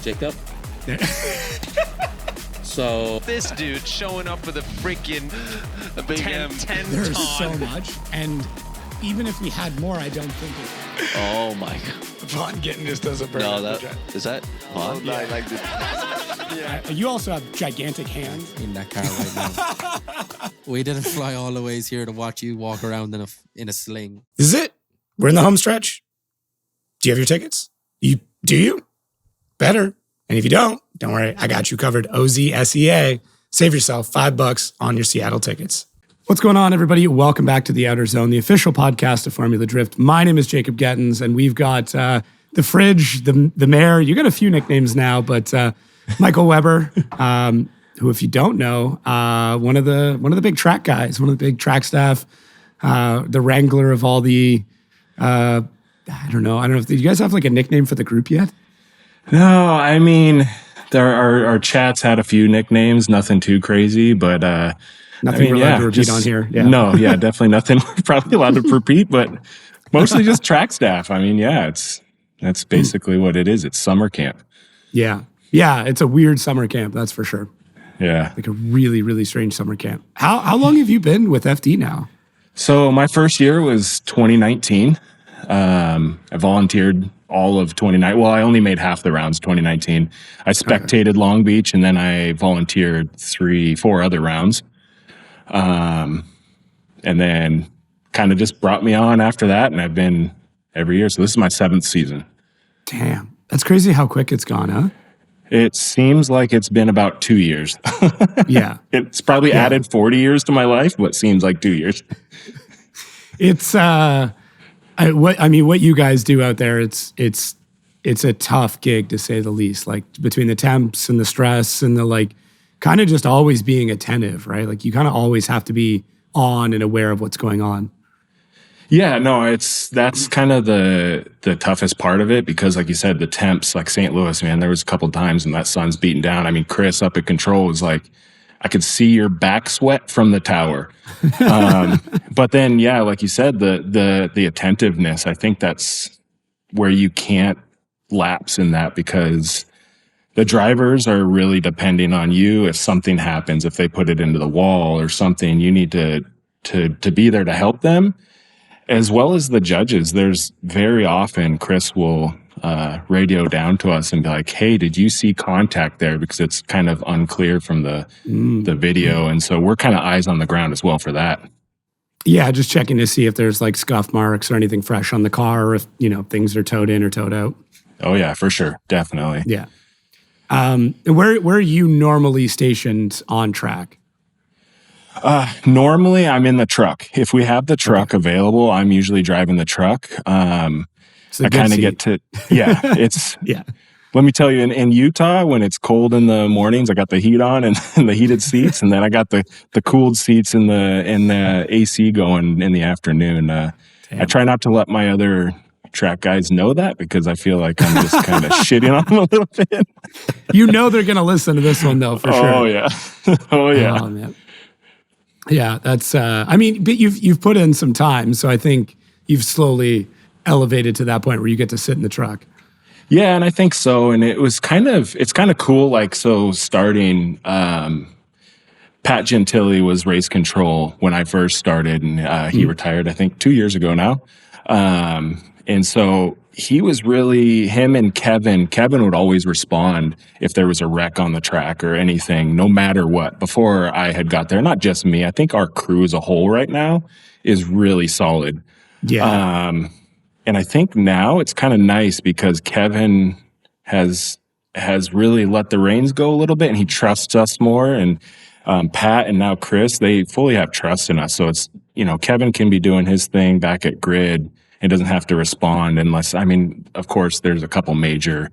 Jacob. So this dude showing up with a freaking 10 There's ton. so much, and even if we had more, I don't think it. oh my god. Vaughn Gettins just does a burn. No, that is that Oh, Vaughn? no, I like this. You also have gigantic hands. In that car right now. We didn't fly all the ways here to watch you walk around in a sling. This is it. We're in the home stretch. Do you have your tickets? Do you? Better. And if you don't worry. I got you covered. OZSEA. Save yourself $5 on your Seattle tickets. What's going on, everybody? Welcome back to the Outerzone, the official podcast of Formula Drift. My name is Jacob Gettins, and we've got the Fridge, the Mayor. You got a few nicknames now, but Michael Weber, who, if you don't know, one of the big track guys, one of the big track staff, the wrangler of all the. I don't know if you guys have like a nickname for the group yet. No, I mean, our chats had a few nicknames, nothing too crazy, but Nothing we're allowed to repeat on here. Yeah. No, yeah, definitely nothing we're probably allowed to repeat, but mostly just track staff. I mean, yeah, that's basically what it is. It's summer camp. Yeah. Yeah, it's a weird summer camp, that's for sure. Yeah. Like a really, really strange summer camp. How long have you been with FD now? So my first year was 2019. I volunteered all of 2019. Well, I only made half the rounds 2019. I spectated Long Beach, and then I volunteered 4 other rounds. And then kind of just brought me on after that, and I've been every year. So this is my 7th season. Damn. That's crazy how quick it's gone, huh? It seems like it's been about 2 years. Yeah. It's probably added 40 years to my life, but seems like 2 years. It's what you guys do out there, it's a tough gig to say the least. Like between the temps and the stress and the like kind of just always being attentive, right? Like you kind of always have to be on and aware of what's going on. Yeah, no, that's kind of the toughest part of it because, like you said, the temps, like St. Louis, man, there was a couple times when that sun's beating down. I mean, Chris up at control was like, I could see your back sweat from the tower. But then, yeah, like you said, the attentiveness, I think that's where you can't lapse in that because the drivers are really depending on you. If something happens, if they put it into the wall or something, you need to be there to help them. As well as the judges, there's very often Chris will radio down to us and be like, hey, did you see contact there? Because it's kind of unclear from the video. And so we're kind of eyes on the ground as well for that. Yeah, just checking to see if there's like scuff marks or anything fresh on the car or if, things are towed in or towed out. Oh, yeah, for sure. Definitely. Yeah. Where are you normally stationed on track? Normally, I'm in the truck. If we have the truck available, I'm usually driving the truck. I kind of get to, it's, let me tell you, in Utah, when it's cold in the mornings, I got the heat on and the heated seats, and then I got the cooled seats and the AC going in the afternoon. I try not to let my other track guys know that because I feel like I'm just kind of shitting on them a little bit. They're going to listen to this one though, for sure. Oh yeah. Oh yeah. Oh, man. Yeah, that's, but you've put in some time, so I think you've slowly elevated to that point where you get to sit in the truck. Yeah, and I think so. And it's kind of cool. Like, so starting, Pat Gentili was race control when I first started, and he retired, I think, 2 years ago now. And so he was really, him and Kevin would always respond if there was a wreck on the track or anything, no matter what, before I had got there. Not just me. I think our crew as a whole right now is really solid. Yeah. And I think now it's kind of nice because Kevin has really let the reins go a little bit and he trusts us more. And Pat and now Chris, they fully have trust in us. So it's, Kevin can be doing his thing back at grid. It doesn't have to respond unless, of course, there's a couple major,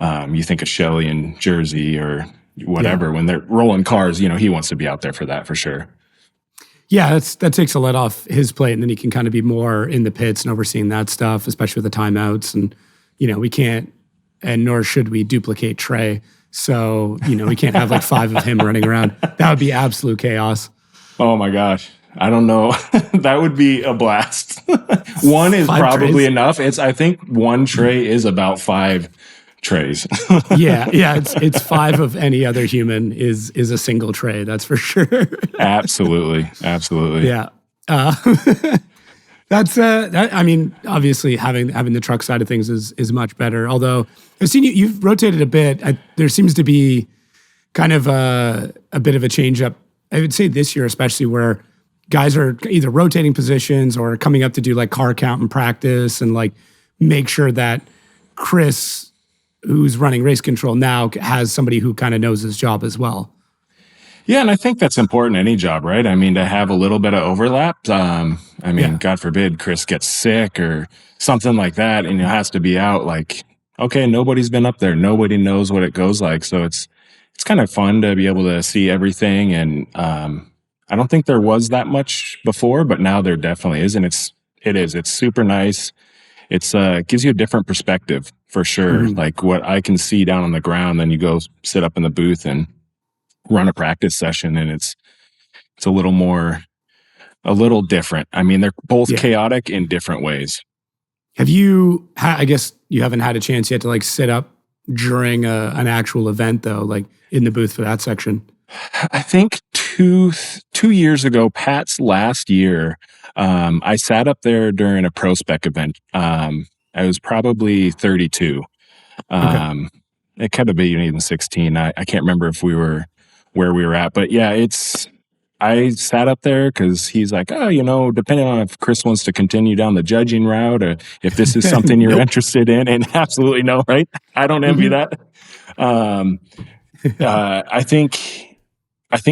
you think of Shelley in Jersey or whatever, when they're rolling cars, he wants to be out there for that for sure. Yeah, that takes a let off his plate, and then he can kind of be more in the pits and overseeing that stuff, especially with the timeouts. And, we can't, and nor should we duplicate Trey. So, we can't have like 5 of him running around. That would be absolute chaos. Oh my gosh. I don't know. That would be a blast. One is 5 probably trays? enough. I think one tray is about 5 trays. Yeah, it's 5 of any other human is a single tray. That's for sure. Absolutely. Yeah. That's I mean, obviously having the truck side of things is much better. Although I've seen you've rotated a bit. There seems to be kind of a bit of a change up. I would say this year, especially where guys are either rotating positions or coming up to do like car count and practice and like make sure that Chris, who's running race control now, has somebody who kind of knows his job as well. Yeah, and I think that's important in any job, right? I mean, to have a little bit of overlap. God forbid Chris gets sick or something like that, and it has to be out. Like, okay, nobody's been up there. Nobody knows what it goes like. So it's kind of fun to be able to see everything. And I don't think there was that much before, but now there definitely is. And it's super nice. It gives you a different perspective for sure. Mm-hmm. Like what I can see down on the ground, then you go sit up in the booth and run a practice session, and it's a little different. I mean, they're both chaotic in different ways. Have you, I guess you haven't had a chance yet to like sit up during an actual event though, like in the booth for that section? I think two years ago, Pat's last year, I sat up there during a pro spec event. I was probably 32. Okay. It could have been even 16. I can't remember if we were where we were at, but yeah, I sat up there because he's like, oh, depending on if Chris wants to continue down the judging route or if this is something you're interested in. And absolutely no, right? I don't envy that. I think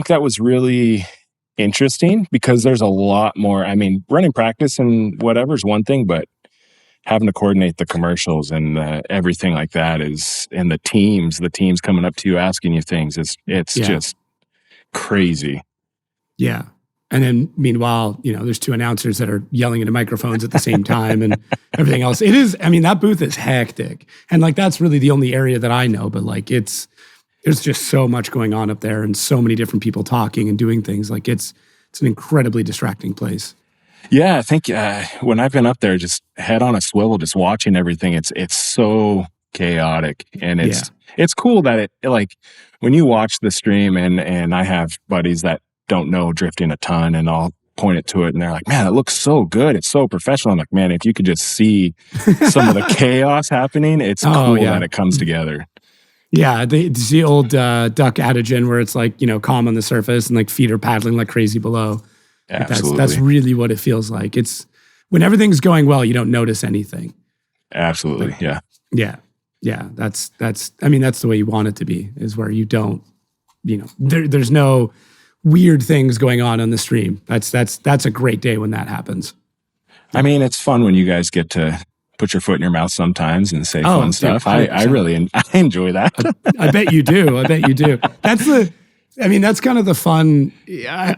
that was really interesting because there's a lot more. I mean, running practice and whatever is one thing, but having to coordinate the commercials and everything like that and the teams coming up to you asking you things, it's just crazy. Yeah. And then meanwhile, there's 2 announcers that are yelling into microphones at the same time and everything else. It is, I mean, that booth is hectic. And like, that's really the only area that I know, but like there's just so much going on up there and so many different people talking and doing things. Like it's an incredibly distracting place. Yeah, I think when I've been up there, just head on a swivel, just watching everything, it's so chaotic, and it's cool that it like when you watch the stream, and I have buddies that don't know drifting a ton, and I'll point it to it, and they're like, "Man, it looks so good, it's so professional." I'm like, "Man, if you could just see some of the chaos happening, it's cool that it comes together." Yeah, it's the old duck adage where it's like calm on the surface and like feet are paddling like crazy below. Absolutely. That's really what it feels like. It's when everything's going well, you don't notice anything. Absolutely. Yeah. That's the way you want it to be, is where you don't, there's no weird things going on the stream. That's a great day when that happens. I mean, it's fun when you guys get to put your foot in your mouth sometimes and say fun stuff. I really enjoy that. I bet you do. That's kind of the fun.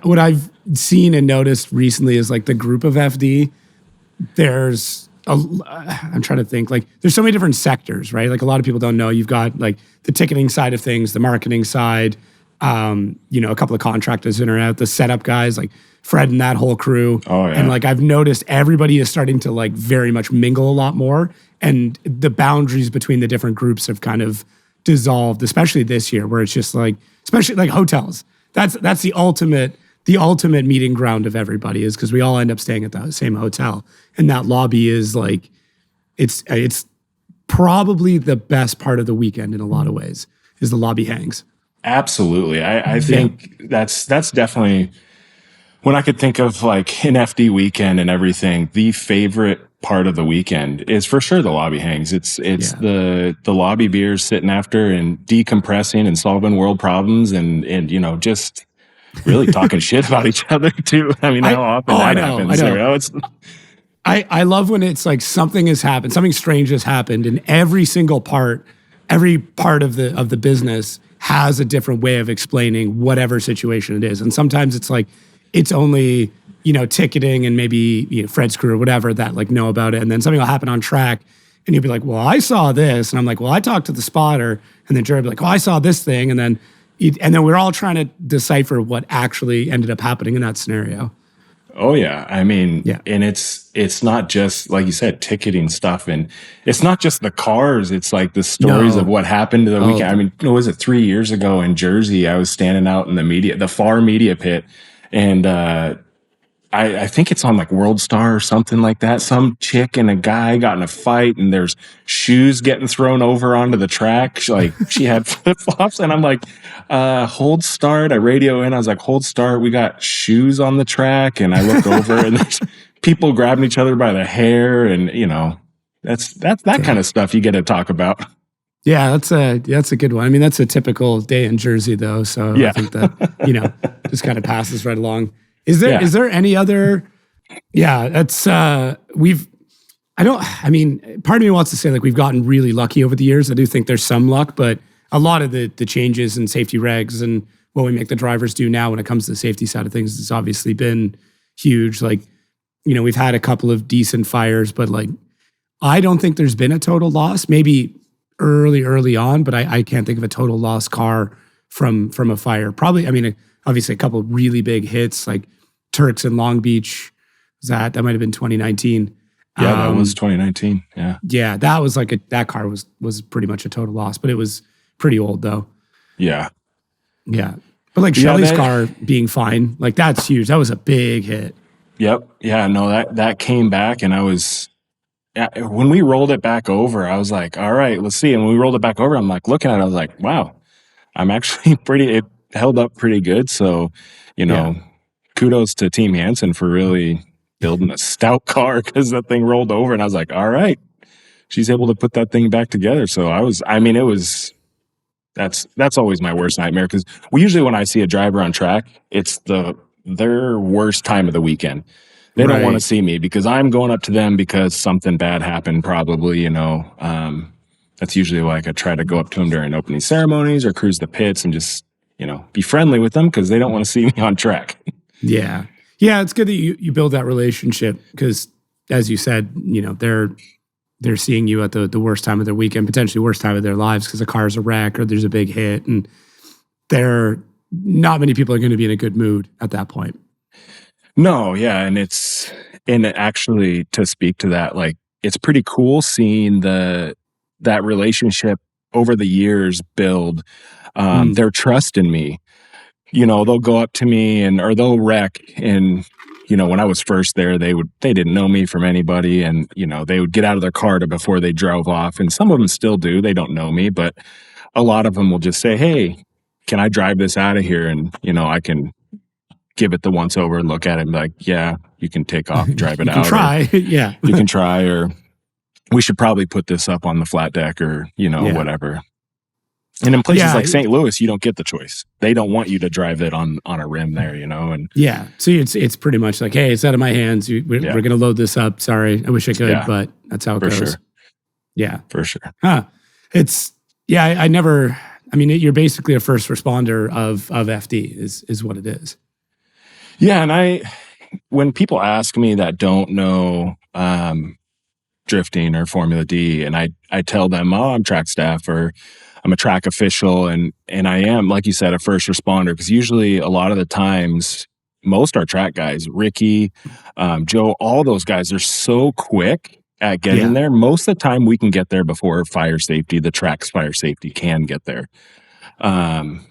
What I've seen and noticed recently is like the group of FD. I'm trying to think, like there's so many different sectors, right? Like a lot of people don't know. You've got like the ticketing side of things, the marketing side, a couple of contractors in or out, the setup guys, like Fred and that whole crew. Oh, yeah. And like I've noticed everybody is starting to like very much mingle a lot more. And the boundaries between the different groups have kind of dissolved, especially this year, where it's just like, especially like hotels. That's the ultimate meeting ground of everybody, is because we all end up staying at the same hotel, and that lobby is like it's probably the best part of the weekend in a lot of ways, is the lobby hangs. Absolutely, I think that's definitely, when I could think of like an FD weekend and everything, the favorite part of the weekend is for sure the lobby hangs. It's the lobby beers sitting after and decompressing and solving world problems and just really talking shit about each other too. I mean, how often that happens. I love when it's like something has happened, something strange has happened, and every part of the business has a different way of explaining whatever situation it is. And sometimes it's like it's only ticketing and maybe Fred's crew or whatever that like know about it. And then something will happen on track and you'll be like, well, I saw this. And I'm like, well, I talked to the spotter. And then Jerry will be like, oh, I saw this thing. And then we're all trying to decipher what actually ended up happening in that scenario. Oh yeah. I mean, Yeah. and it's not just like you said, ticketing stuff, and it's not just the cars. It's like the stories of what happened to the weekend. I mean, what was it 3 years ago in Jersey? I was standing out in the far media pit, and I think it's on like World Star or something like that. Some chick and a guy got in a fight, and there's shoes getting thrown over onto the track. She had flip flops, and I'm like, hold start. I radio in. I was like, hold start. We got shoes on the track, and I look over, and there's people grabbing each other by the hair, and that's that kind of stuff you get to talk about. Yeah, that's a good one. I mean, that's a typical day in Jersey, though. So Yeah. I think that just kind of passes right along. Is there any other? Yeah, that's I mean, part of me wants to say like we've gotten really lucky over the years. I do think there's some luck, but a lot of the changes in safety regs and what we make the drivers do now when it comes to the safety side of things has obviously been huge. Like, we've had a couple of decent fires, but like I don't think there's been a total loss. Maybe early on, but I can't think of a total lost car from a fire. Probably, I mean, obviously a couple of really big hits like Turks in Long Beach. That might have been 2019. Yeah, that was 2019. Yeah. Yeah, that was like that car was pretty much a total loss, but it was pretty old though. Yeah. Yeah. But like Shelly's car being fine, like that's huge. That was a big hit. Yep. Yeah, no, that came back, and when we rolled it back over, I was like, all right, let's see. And when we rolled it back over, I'm like looking at it, I was like, wow, I'm actually it held up pretty good. So, kudos to Team Hansen for really building a stout car, because that thing rolled over, and I was like, all right, she's able to put that thing back together. So that's always my worst nightmare, because usually when I see a driver on track, it's their worst time of the weekend. They don't want to see me because I'm going up to them because something bad happened, probably, that's usually like I try to go up to them during opening ceremonies or cruise the pits and just, be friendly with them because they don't want to see me on track. Yeah. Yeah, it's good that you build that relationship because, as you said, they're seeing you at the worst time of their weekend, potentially worst time of their lives because a car's a wreck or there's a big hit, and not many people are going to be in a good mood at that point. No, yeah, and actually to speak to that, like it's pretty cool seeing that relationship over the years build. Their trust in me. They'll go up to me or they'll wreck, and when I was first there, they didn't know me from anybody, and they would get out of their car before they drove off, and some of them still do. They don't know me, but a lot of them will just say, "Hey, can I drive this out of here?" And I can give it the once over and look at it and be like, yeah, you can take off and drive it out. Try. Yeah. You can try, or we should probably put this up on the flat deck, or, whatever. And in places like St. Louis, you don't get the choice. They don't want you to drive it on a rim there, and yeah. So it's pretty much like, hey, it's out of my hands. We're going to load this up. Sorry. I wish I could, but that's how it goes. Sure. Yeah. For sure. Huh. You're basically a first responder of FD is what it is. Yeah, and when people ask me that don't know drifting or Formula D, and I tell them, oh, I'm track staff or I'm a track official, and I am, like you said, a first responder, because usually a lot of the times, most our track guys, Ricky, Joe, all those guys are so quick at getting there. Most of the time we can get there before fire safety, the track's fire safety can get there. And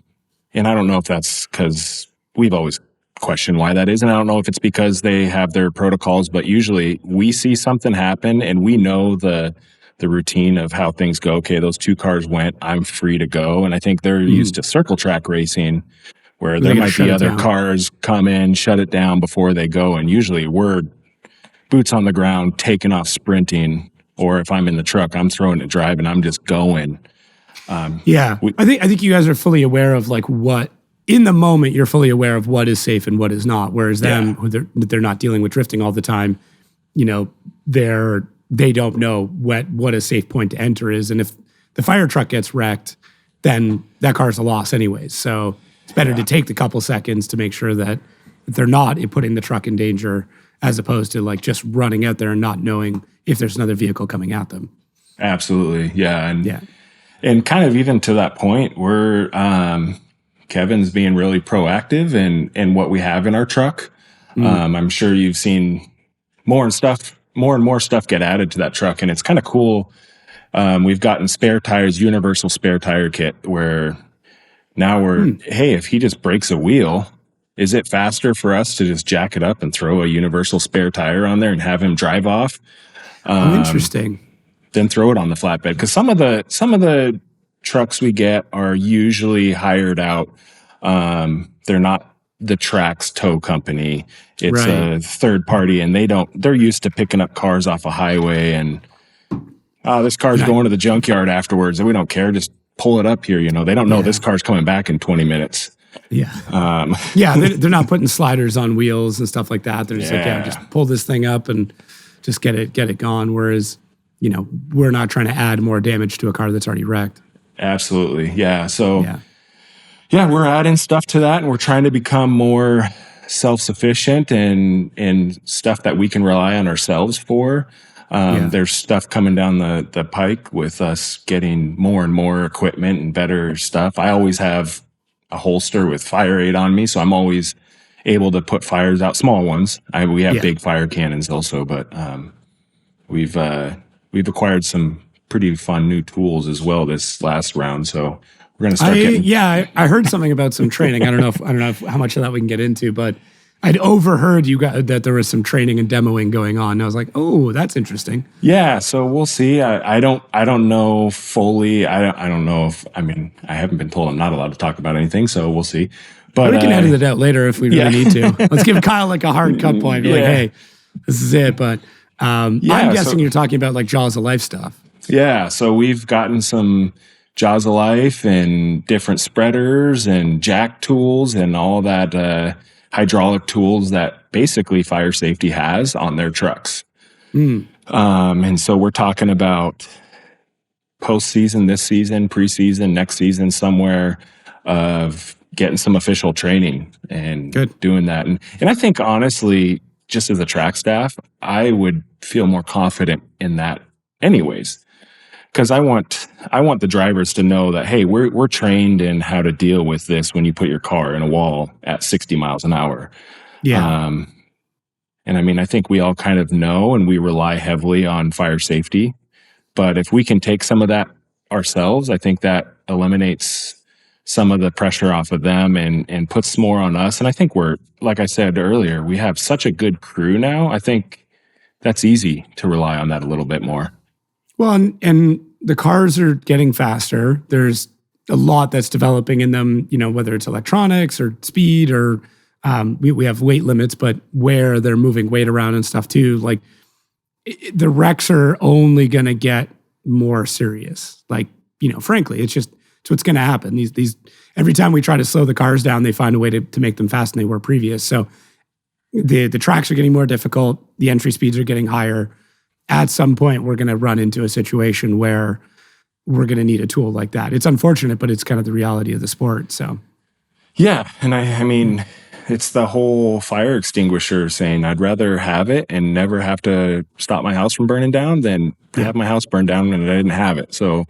I don't know if that's because we've always questioned why that is. And I don't know if it's because they have their protocols, but usually we see something happen and we know the routine of how things go. Okay, those two cars went, I'm free to go. And I think they're used to circle track racing where there might be other cars come in, shut it down before they go. And usually we're boots on the ground, taking off sprinting, or if I'm in the truck, I'm throwing it drive and I'm just going. I think you guys are fully aware of like what in the moment you're fully aware of what is safe and what is not. Whereas them, they're not dealing with drifting all the time. They don't know what a safe point to enter is, and if the fire truck gets wrecked, then that car's a loss anyways. So it's better to take the couple seconds to make sure that they're not putting the truck in danger, as opposed to like just running out there and not knowing if there's another vehicle coming at them. Absolutely, yeah, and kind of even to that point, we're Kevin's being really proactive in what we have in our truck. I'm sure you've seen more and more stuff get added to that truck, and it's kind of cool. We've gotten spare tires, universal spare tire kit, where now hey, if he just breaks a wheel, is it faster for us to just jack it up and throw a universal spare tire on there and have him drive off? Interesting. Then throw it on the flatbed, because some of the trucks we get are usually hired out. They're not the Trax tow company. It's a third party, and they're used to picking up cars off a highway, and this car's going to the junkyard afterwards, and we don't care. Just pull it up here. They don't know this car's coming back in 20 minutes. Yeah. They're not putting sliders on wheels and stuff like that. They're just just pull this thing up and just get it gone. Whereas, we're not trying to add more damage to a car that's already wrecked. Absolutely. Yeah. So, we're adding stuff to that, and we're trying to become more self-sufficient and stuff that we can rely on ourselves for. There's stuff coming down the pike with us getting more and more equipment and better stuff. I always have a holster with fire aid on me, so I'm always able to put fires out, small ones. We have big fire cannons also, but we've acquired some pretty fun new tools as well this last round. So we're going to start getting. I heard something about some training. I don't know how much of that we can get into, but I'd overheard that there was some training and demoing going on. And I was like, oh, that's interesting. Yeah, so we'll see. I don't know fully. I don't know if I haven't been told I'm not allowed to talk about anything, so we'll see. But we can edit it out later if we really need to. Let's give Kyle like a hard cut point. Like, hey, this is it. But I'm guessing you're talking about like Jaws of Life stuff. Yeah, so we've gotten some Jaws of Life and different spreaders and jack tools and all that hydraulic tools that basically fire safety has on their trucks. And so we're talking about postseason, this season, preseason, next season, somewhere of getting some official training and doing that. And I think honestly, just as a track staff, I would feel more confident in that anyways. Because I want the drivers to know that, hey, we're trained in how to deal with this when you put your car in a wall at 60 miles an hour. Yeah. And I think we all kind of know, and we rely heavily on fire safety. But if we can take some of that ourselves, I think that eliminates some of the pressure off of them and puts more on us. And I think like I said earlier, we have such a good crew now. I think that's easy to rely on that a little bit more. Well, and the cars are getting faster. There's a lot that's developing in them, whether it's electronics or speed or we have weight limits, but where they're moving weight around and stuff too. Like the wrecks are only going to get more serious. Like, frankly, it's what's going to happen. These every time we try to slow the cars down, they find a way to make them faster than they were previous. So the tracks are getting more difficult. The entry speeds are getting higher. At some point, we're going to run into a situation where we're going to need a tool like that. It's unfortunate, but it's kind of the reality of the sport. So, yeah. And I mean, it's the whole fire extinguisher saying, I'd rather have it and never have to stop my house from burning down than have my house burn down and I didn't have it. So,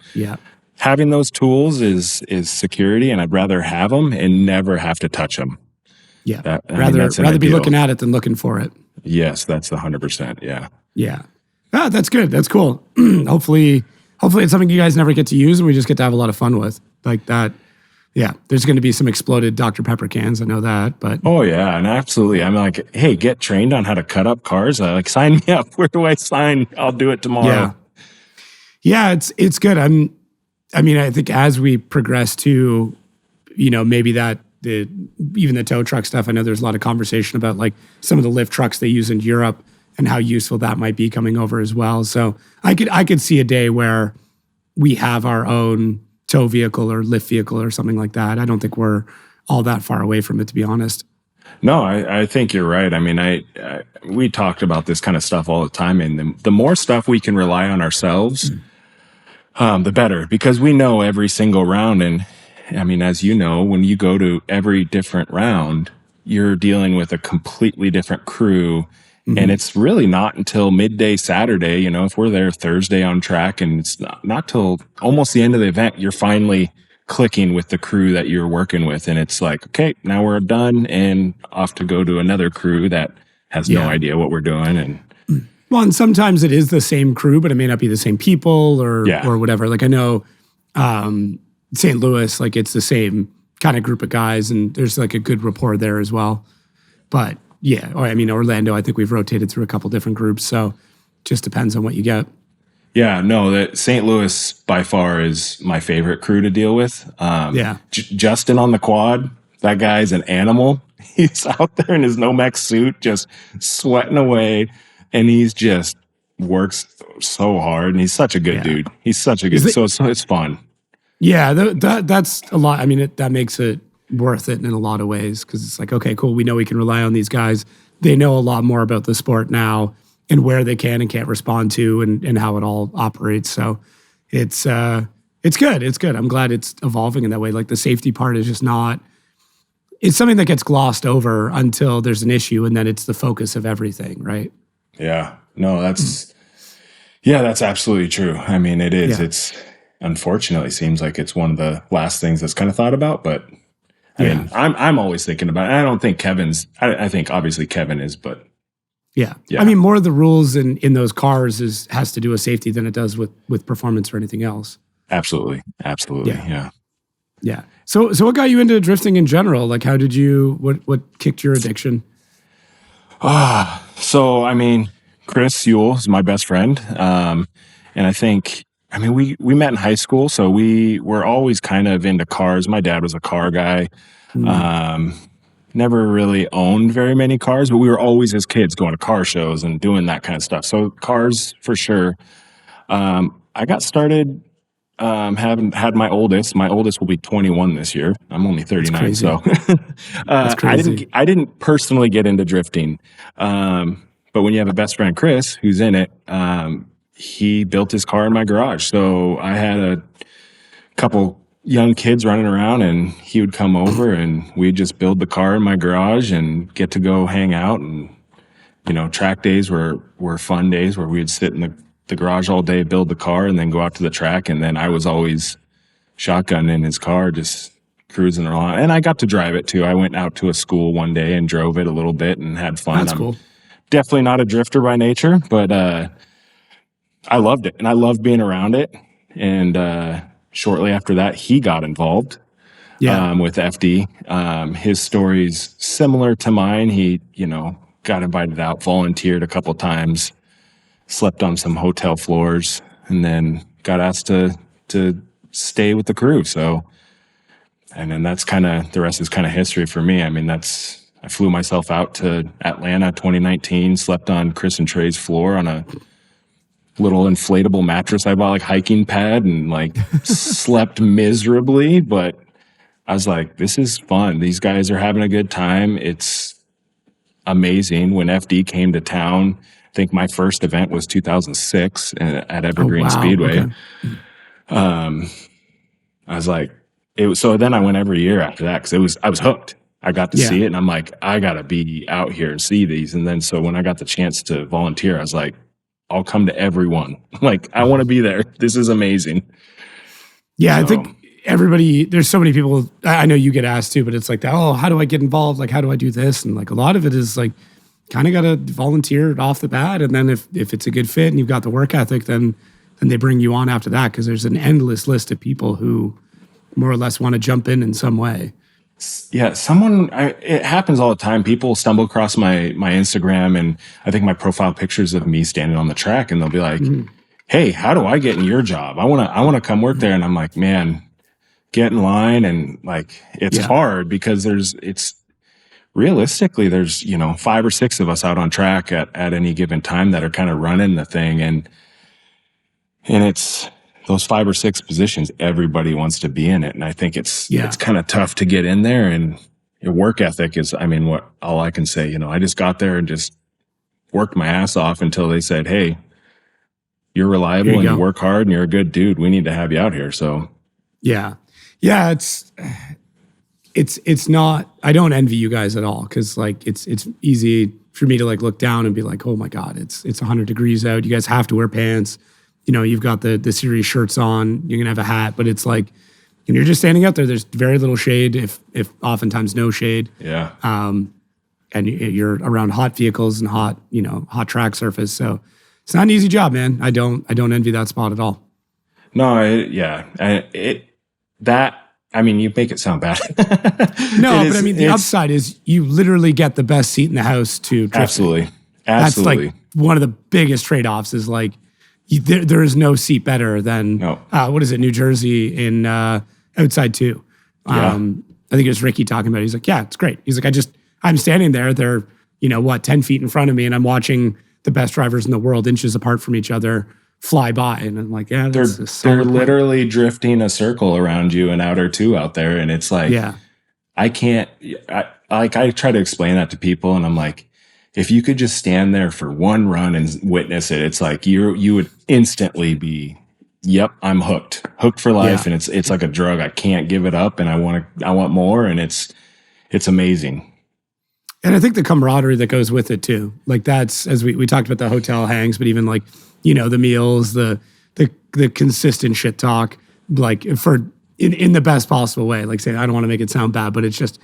having those tools is security, and I'd rather have them and never have to touch them. Yeah. Rather be looking at it than looking for it. Yes, that's 100%. Yeah. Yeah. Ah, that's good. That's cool. Hopefully it's something you guys never get to use and we just get to have a lot of fun with. Like that. Yeah. There's going to be some exploded Dr. Pepper cans. I know that, but. Oh yeah. And absolutely. I'm like, hey, get trained on how to cut up cars. Sign me up. Where do I sign? I'll do it tomorrow. Yeah. It's good. I think as we progress to, maybe even the tow truck stuff, I know there's a lot of conversation about like some of the lift trucks they use in Europe and how useful that might be coming over as well. So I could see a day where we have our own tow vehicle or lift vehicle or something like that. I don't think we're all that far away from it, to be honest. No, I think you're right. I mean, we talked about this kind of stuff all the time, and the more stuff we can rely on ourselves, the better, because we know every single round. And I mean, as you know, when you go to every different round, you're dealing with a completely different crew. And it's really not until midday Saturday, if we're there Thursday on track, and it's not till almost the end of the event, you're finally clicking with the crew that you're working with. And it's like, okay, now we're done and off to go to another crew that has no idea what we're doing. And well, and sometimes it is the same crew, but it may not be the same people or whatever. Like I know St. Louis, like it's the same kind of group of guys, and there's like a good rapport there as well. But yeah, I mean, Orlando, I think we've rotated through a couple different groups, so just depends on what you get. Yeah, no, that St. Louis by far is my favorite crew to deal with. Justin on the quad, that guy's an animal. He's out there in his Nomex suit, just sweating away, and he's just works so hard. And he's such a good dude. He's such a good. So it's fun. Yeah, that's a lot. I mean, that makes it worth it in a lot of ways because it's like, okay, cool. We know we can rely on these guys. They know a lot more about the sport now and where they can and can't respond to and how it all operates. So it's good. It's good. I'm glad it's evolving in that way. Like the safety part is just not, it's something that gets glossed over until there's an issue and then it's the focus of everything, right? Yeah. No, that's absolutely true. I mean, it is. Yeah. It's unfortunately seems like it's one of the last things that's kind of thought about, but I mean, I'm always thinking about it. I don't think I think obviously Kevin is, but yeah. I mean, more of the rules in those cars has to do with safety than it does with performance or anything else. Absolutely. Yeah. So what got you into drifting in general? Like, how did what kicked your addiction? So I mean, Chris Yule is my best friend, and I think we met in high school, so we were always kind of into cars. My dad was a car guy. Never really owned very many cars, but we were always as kids going to car shows and doing that kind of stuff. So cars for sure. I got started having had my oldest. My oldest will be 21 this year. I'm only 39, so That's crazy. I didn't personally get into drifting. But when you have a best friend, Chris, who's in it, he built his car in my garage. So I had a couple young kids running around and he would come over and we'd just build the car in my garage and get to go hang out. And, track days were fun days where we'd sit in the garage all day, build the car, and then go out to the track. And then I was always shotgunning in his car, just cruising around. And I got to drive it too. I went out to a school one day and drove it a little bit and had fun. That's cool. Definitely not a drifter by nature, but I loved it and I loved being around it. And shortly after that, he got involved with FD. His story's similar to mine. He, got invited out, volunteered a couple times, slept on some hotel floors, and then got asked to stay with the crew. So, and then that's the rest is kind of history for me. I mean, I flew myself out to Atlanta 2019, slept on Chris and Trey's floor on a little inflatable mattress I bought, like hiking pad, and like slept miserably. But I was like, this is fun. These guys are having a good time. It's amazing. When FD came to town, I think my first event was 2006 at Evergreen Speedway. Okay. I was like, so then I went every year after that because I was hooked. I got to see it and I'm like, I got to be out here and see these. And then so when I got the chance to volunteer, I was like, I'll come to everyone. Like, I want to be there. This is amazing. Yeah, I think there's so many people, I know you get asked too, but it's like, how do I get involved? Like, how do I do this? And like, a lot of it is like, kind of got to volunteer off the bat. And then if it's a good fit and you've got the work ethic, then they bring you on after that. Cause there's an endless list of people who more or less want to jump in some way. Yeah, it happens all the time. People stumble across my Instagram and I think my profile pictures of me standing on the track and they'll be like, hey, how do I get in your job? I want to come work there. And I'm like, man, get in line. And like, it's hard because realistically, there's, 5 or 6 of us out on track at any given time that are kind of running the thing. And it's those 5 or 6 positions, everybody wants to be in it. And I think it's kind of tough to get in there. And your work ethic is, all I can say, I just got there and just worked my ass off until they said, hey, you're reliable and you work hard and you're a good dude. We need to have you out here. So, yeah, it's not, I don't envy you guys at all. Cause like, it's easy for me to like look down and be like, oh my God, it's 100 degrees out. You guys have to wear pants. You've got the series shirts on, you're going to have a hat, but it's like, and you're just standing out there. There's very little shade, if oftentimes no shade. Yeah. And you're around hot vehicles and hot track surface. So it's not an easy job, man. I don't envy that spot at all. No, you make it sound bad. No, but I mean, the upside is you literally get the best seat in the house to drifting. Absolutely. That's like one of the biggest trade-offs is like, there is no seat better than, what is it, New Jersey in Outside 2. I think it was Ricky talking about it. He's like, yeah, it's great. He's like, I'm standing there. They're, 10 feet in front of me, and I'm watching the best drivers in the world inches apart from each other fly by. And I'm like, yeah, they're literally drifting a circle around you an out or two out there. And it's like, I try to explain that to people, and I'm like, if you could just stand there for one run and witness it, it's like you would instantly be, yep, I'm hooked for life. And it's like a drug. I can't give it up, and I want more. And it's amazing. And I think the camaraderie that goes with it too. Like that's, as we talked about the hotel hangs, but even like, the meals, the consistent shit talk, like in the best possible way. Like say, I don't want to make it sound bad, but it's just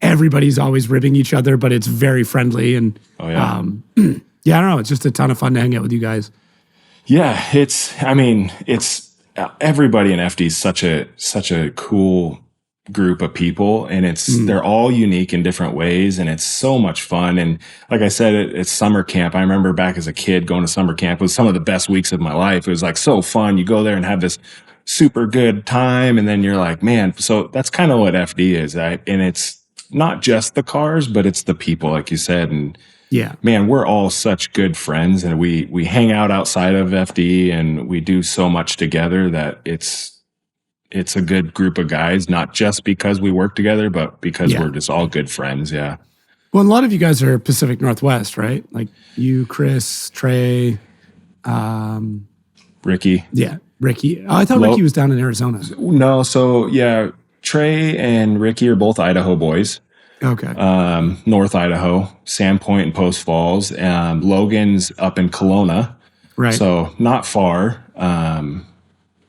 everybody's always ribbing each other, but it's very friendly. And I don't know. It's just a ton of fun to hang out with you guys. Yeah, it's everybody in FD is such a cool group of people, and they're all unique in different ways, and it's so much fun. And like I said, it's summer camp. I remember back as a kid going to summer camp. It was some of the best weeks of my life. It was like so fun. You go there and have this super good time, and then you're like, man, so that's kind of what FD is. And it's not just the cars, but it's the people, like you said. And man, we're all such good friends, and we hang out outside of FD, and we do so much together that it's a good group of guys, not just because we work together, but because we're just all good friends. Yeah. Well, a lot of you guys are Pacific Northwest, right? Like you, Chris, Trey, Ricky. Yeah, Ricky. Oh, I thought Ricky was down in Arizona. No, so yeah, Trey and Ricky are both Idaho boys. Okay. North Idaho, Sandpoint and Post Falls. Logan's up in Kelowna. Right. So not far.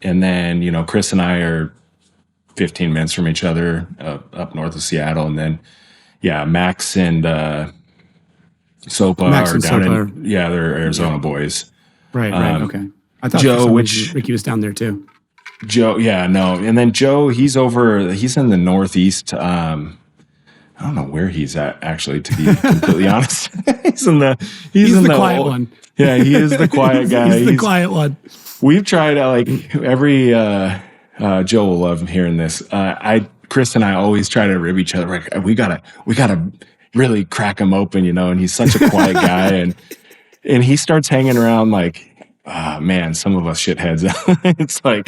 And then, Chris and I are 15 minutes from each other up north of Seattle. And then, Max and Sopa are down they're Arizona boys. Right, okay. I thought Joe, Ricky was down there too. Joe, no. And then Joe, he's in the Northeast. I don't know where he's at, actually, to be completely honest. He's the quiet one. Yeah, he is the quiet guy. He's the quiet one. We've tried every Joe will love hearing this. Chris and I always try to rib each other. Like, we gotta really crack him open, and he's such a quiet guy, and he starts hanging around like, man, some of us shitheads. It's like,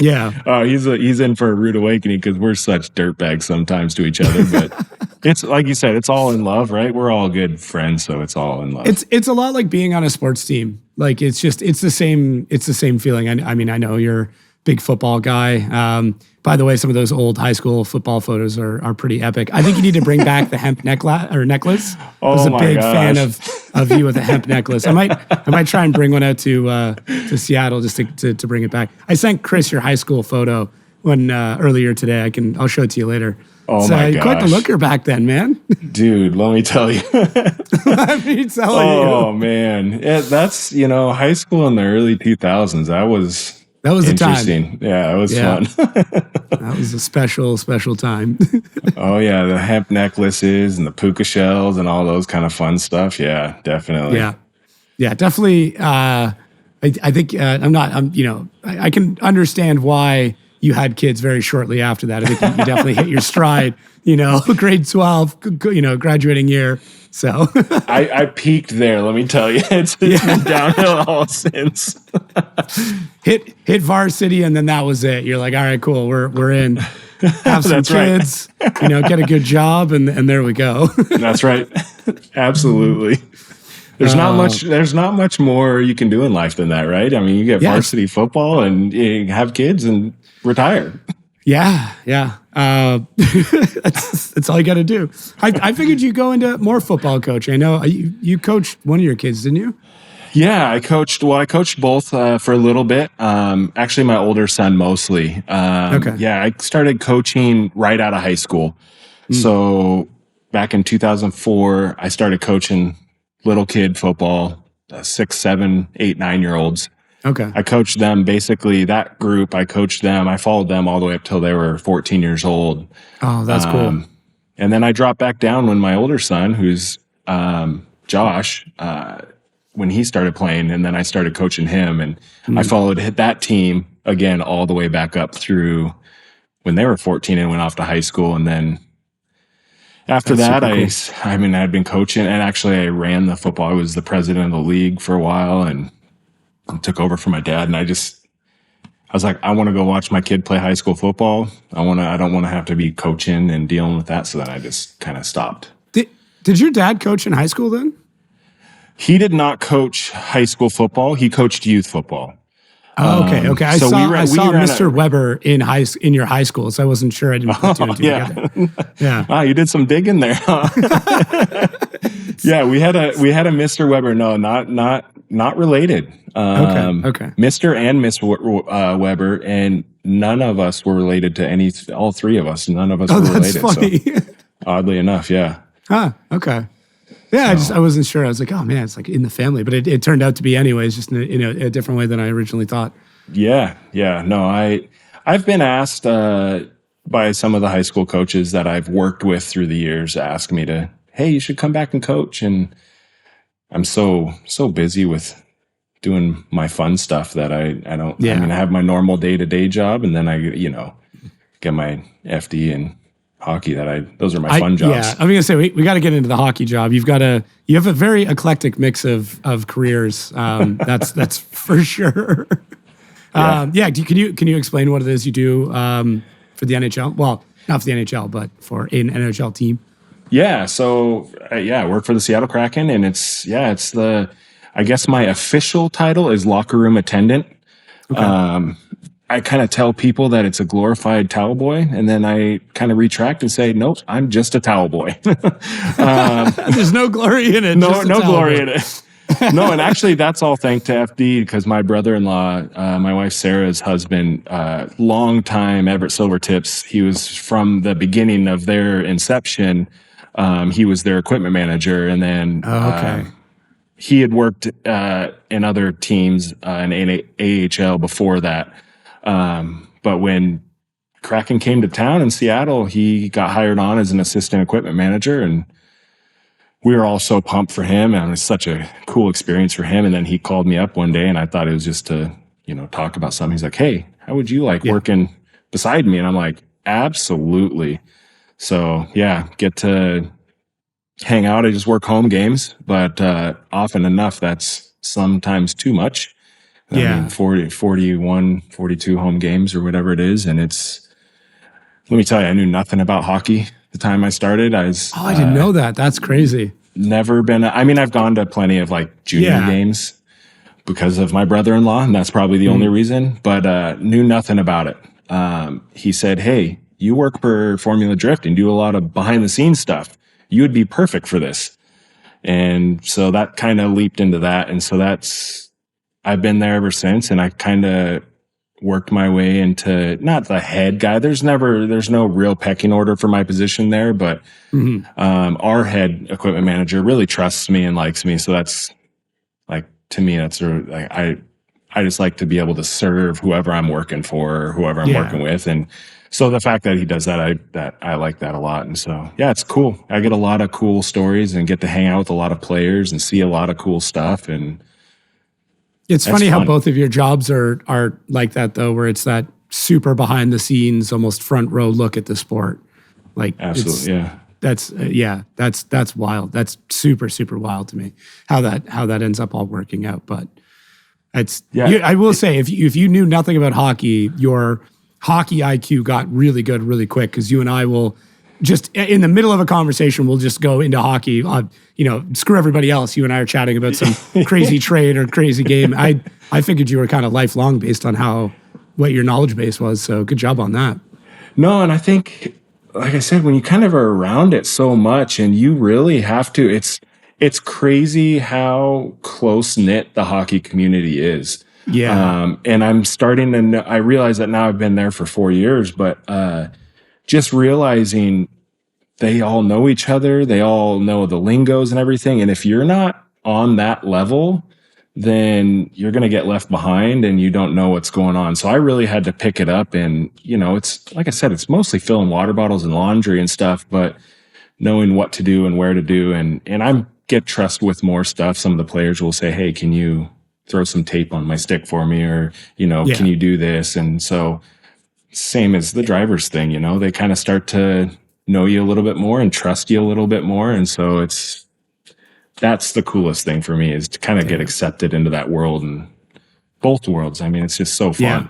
he's in for a rude awakening because we're such dirtbags sometimes to each other. But it's like you said, it's all in love, right? We're all good friends, so it's all in love. It's a lot like being on a sports team. Like it's the same feeling. I mean, I know you're a big football guy. By the way, some of those old high school football photos are pretty epic. I think you need to bring back the hemp necklace. I was a big fan of you with a hemp necklace. I might try and bring one out to Seattle just to bring it back. I sent Chris your high school photo earlier today. I'll show it to you later. Oh my gosh. Quite the looker back then, man. Dude, let me tell you. Let me tell you. Oh man. Yeah, that's, high school in the early 2000s. That was interesting. Yeah, it was fun. That was a special time. Oh yeah, the hemp necklaces and the puka shells and all those kind of fun stuff. Yeah, definitely. Yeah, definitely. I think I can understand why you had kids very shortly after that. I think you definitely hit your stride, grade 12, graduating year. So I peaked there. Let me tell you, it's been downhill all since. hit varsity, and then that was it. You're like, all right, cool, we're in. Have some kids, get a good job, and there we go. That's right. Absolutely. There's not much more you can do in life than that, right? I mean, you get varsity football and you have kids and retire. Yeah. That's all you got to do. I figured you go into more football coaching. I know you coached one of your kids, didn't you? Yeah, I coached. Well, I coached both for a little bit. Actually, my older son mostly. Okay. Yeah, I started coaching right out of high school. So back in 2004, I started coaching little kid football, 6, 7, 8, 9-year-olds. Okay. I coached them basically. That group, I coached them. I followed them all the way up till they were 14 years old. Oh, that's cool. And then I dropped back down when my older son, who's Josh, when he started playing, and then I started coaching him, and I followed that team again all the way back up through when they were 14 and went off to high school. And then after that, I mean, I'd been coaching, and actually I ran the football. I was the president of the league for a while and took over for my dad. And I was like, I want to go watch my kid play high school football. I don't want to have to be coaching and dealing with that. So then I just kind of stopped. Did your dad coach in high school then? He did not coach high school football. He coached youth football. Oh, okay. Okay. I so saw we ran Mr. Weber in your high school, so I wasn't sure. I didn't put two and two together. Yeah. Wow, you did some digging there, huh? Yeah, we had a Mr. Weber. No, not related. Okay. Mr. and Miss Weber, and none of us were related to all three of us. None of us were that's related. funny. So, oddly enough, yeah. Huh. Okay. Yeah, I wasn't sure. I was like, oh man, it's like in the family, but it turned out to be anyways, just in a different way than I originally thought. Yeah. No, I've been asked by some of the high school coaches that I've worked with through the years, ask me to, hey, you should come back and coach. And I'm so busy with doing my fun stuff that I don't. Yeah. I mean, I have my normal day-to-day job, and then I get my FD and hockey. Those are my fun jobs. Yeah, I'm gonna say we got to get into the hockey job. You have a very eclectic mix of careers. That's for sure. Yeah. Can you explain what it is you do for the NHL? Well, not for the NHL, but for an NHL team. Yeah. So I work for the Seattle Kraken, and I guess my official title is locker room attendant. Okay. I kind of tell people that it's a glorified towel boy, and then I kind of retract and say, nope, I'm just a towel boy. There's no glory in it. No glory in it. No, and actually that's all thanks to FD, because my brother-in-law, my wife Sarah's husband, long time Everett Silvertips, he was from the beginning of their inception. He was their equipment manager, and then he had worked in other teams in AHL before that. But when Kraken came to town in Seattle, he got hired on as an assistant equipment manager, and we were all so pumped for him, and it was such a cool experience for him. And then he called me up one day, and I thought it was just to, talk about something. He's like, hey, how would you like working beside me? And I'm like, absolutely. So get to hang out. I just work home games, but often enough, that's sometimes too much. I mean, 41, 42 home games or whatever it is. And let me tell you, I knew nothing about hockey the time I started. I didn't know that. That's crazy. Never been, I've gone to plenty of like junior games because of my brother-in-law, and that's probably the only reason, but knew nothing about it. He said, hey, you work for Formula Drift and do a lot of behind the scenes stuff. You would be perfect for this. And so that kind of leaped into that. And so I've been there ever since, and I kind of worked my way into not the head guy. There's no real pecking order for my position there, but our head equipment manager really trusts me and likes me. So that's like, to me, that's like, I just like to be able to serve whoever I'm working for or whoever I'm working with. And so the fact that he does that, I like that a lot. And so, it's cool. I get a lot of cool stories and get to hang out with a lot of players and see a lot of cool stuff. And it's funny how both of your jobs are like that, though, where it's that super behind the scenes, almost front row look at the sport. Like, absolutely, that's wild. That's super, super wild to me how that ends up all working out. But I will say, if you knew nothing about hockey, your hockey IQ got really good really quick, because you and I will just in the middle of a conversation, we'll just go into hockey. Screw everybody else. You and I are chatting about some crazy trade or crazy game. I figured you were kind of lifelong based on what your knowledge base was. So good job on that. No, and I think, like I said, when you kind of are around it so much, and you really have to, it's crazy how close knit the hockey community is. Yeah. And I'm starting to know, I realize that now I've been there for 4 years, but just realizing they all know each other. They all know the lingos and everything. And if you're not on that level, then you're going to get left behind and you don't know what's going on. So I really had to pick it up. And, you know, it's like I said, it's mostly filling water bottles and laundry and stuff, but knowing what to do and where to do. And I get trust with more stuff. Some of the players will say, hey, can you throw some tape on my stick for me? Or, you know, can you do this? And so same as the driver's thing, you know, they kind of start to know you a little bit more and trust you a little bit more. And so that's the coolest thing for me, is to kind of get accepted into that world, and both worlds. I mean, it's just so fun.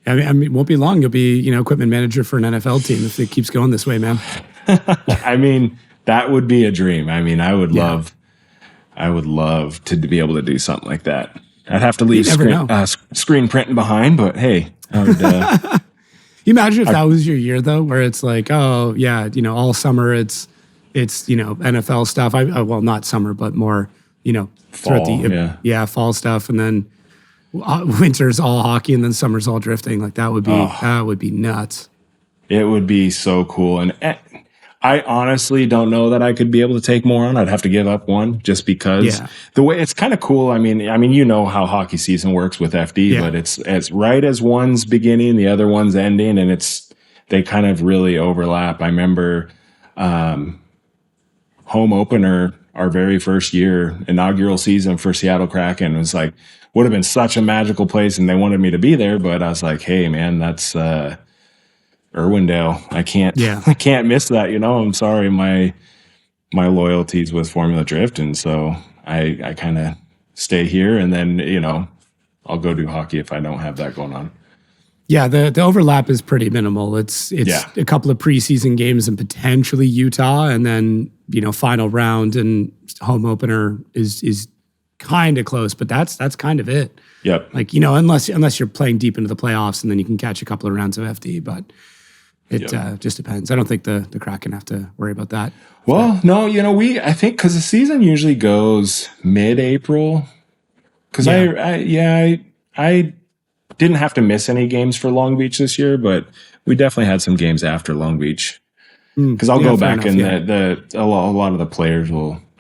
I mean, it won't be long. You'll be, you know, equipment manager for an NFL team if it keeps going this way, man. I mean, that would be a dream. I mean, I would love to be able to do something like that. I'd have to leave screen printing behind, but hey, I would, you imagine if that was your year though, where it's like, oh yeah, you know, all summer it's you know, NFL stuff. Well, not summer, but more, you know, fall, throughout fall stuff, and then winter's all hockey, and then summer's all drifting. Like that would be nuts. It would be so cool, and I honestly don't know that I could be able to take more on. I'd have to give up one just because the way it's kind of cool. I mean, you know how hockey season works with FD, but it's right as one's beginning, the other one's ending, and they kind of really overlap. I remember home opener, our very first year, inaugural season for Seattle Kraken, was like, would have been such a magical place, and they wanted me to be there, but I was like, hey man, that's Irwindale. I can't miss that. You know, I'm sorry. My loyalties with Formula Drift. And so I kind of stay here, and then, you know, I'll go do hockey if I don't have that going on. Yeah. The overlap is pretty minimal. It's a couple of preseason games and potentially Utah, and then, you know, final round and home opener is kind of close, but that's kind of it. Yep. Like, you know, unless you're playing deep into the playoffs, and then you can catch a couple of rounds of FD, but it just depends. I don't think the Kraken have to worry about that. Well, no, you know, I think because the season usually goes mid-April, because I didn't have to miss any games for Long Beach this year, but we definitely had some games after Long Beach. Because I'll go back and a lot of the players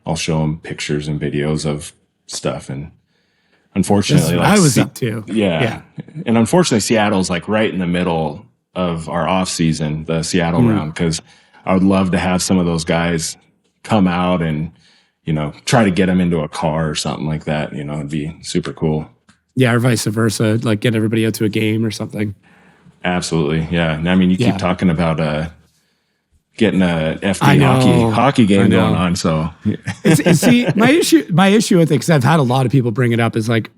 I'll show them pictures and videos of stuff, and unfortunately, I was up too. Yeah. And unfortunately, Seattle's like right in the middle of our off season, the Seattle round, because I would love to have some of those guys come out and, you know, try to get them into a car or something like that. You know, it'd be super cool. Yeah, or vice versa, like get everybody out to a game or something. Absolutely, yeah. I mean, you keep talking about getting a FD hockey game going on. So, see, my issue with it, because I've had a lot of people bring it up, is like,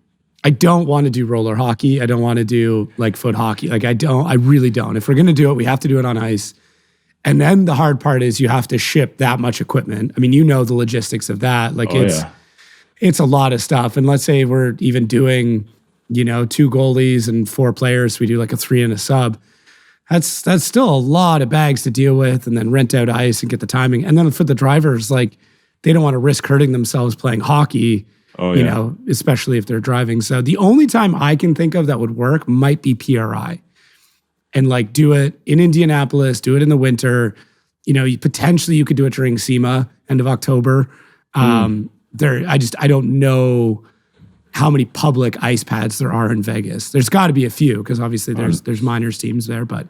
I don't want to do roller hockey. I don't want to do like foot hockey. Like I really don't. If we're going to do it, we have to do it on ice. And then the hard part is you have to ship that much equipment. I mean, you know the logistics of that. Like it's a lot of stuff. And let's say we're even doing, you know, 2 goalies and 4 players. We do like a 3 and a sub. That's still a lot of bags to deal with, and then rent out ice and get the timing. And then for the drivers, like they don't want to risk hurting themselves playing hockey. You know, especially if they're driving. So the only time I can think of that would work might be PRI, and like do it in Indianapolis, do it in the winter. You know, potentially you could do it during SEMA, end of October. I don't know how many public ice pads there are in Vegas. There's got to be a few, because obviously there's minors teams there, but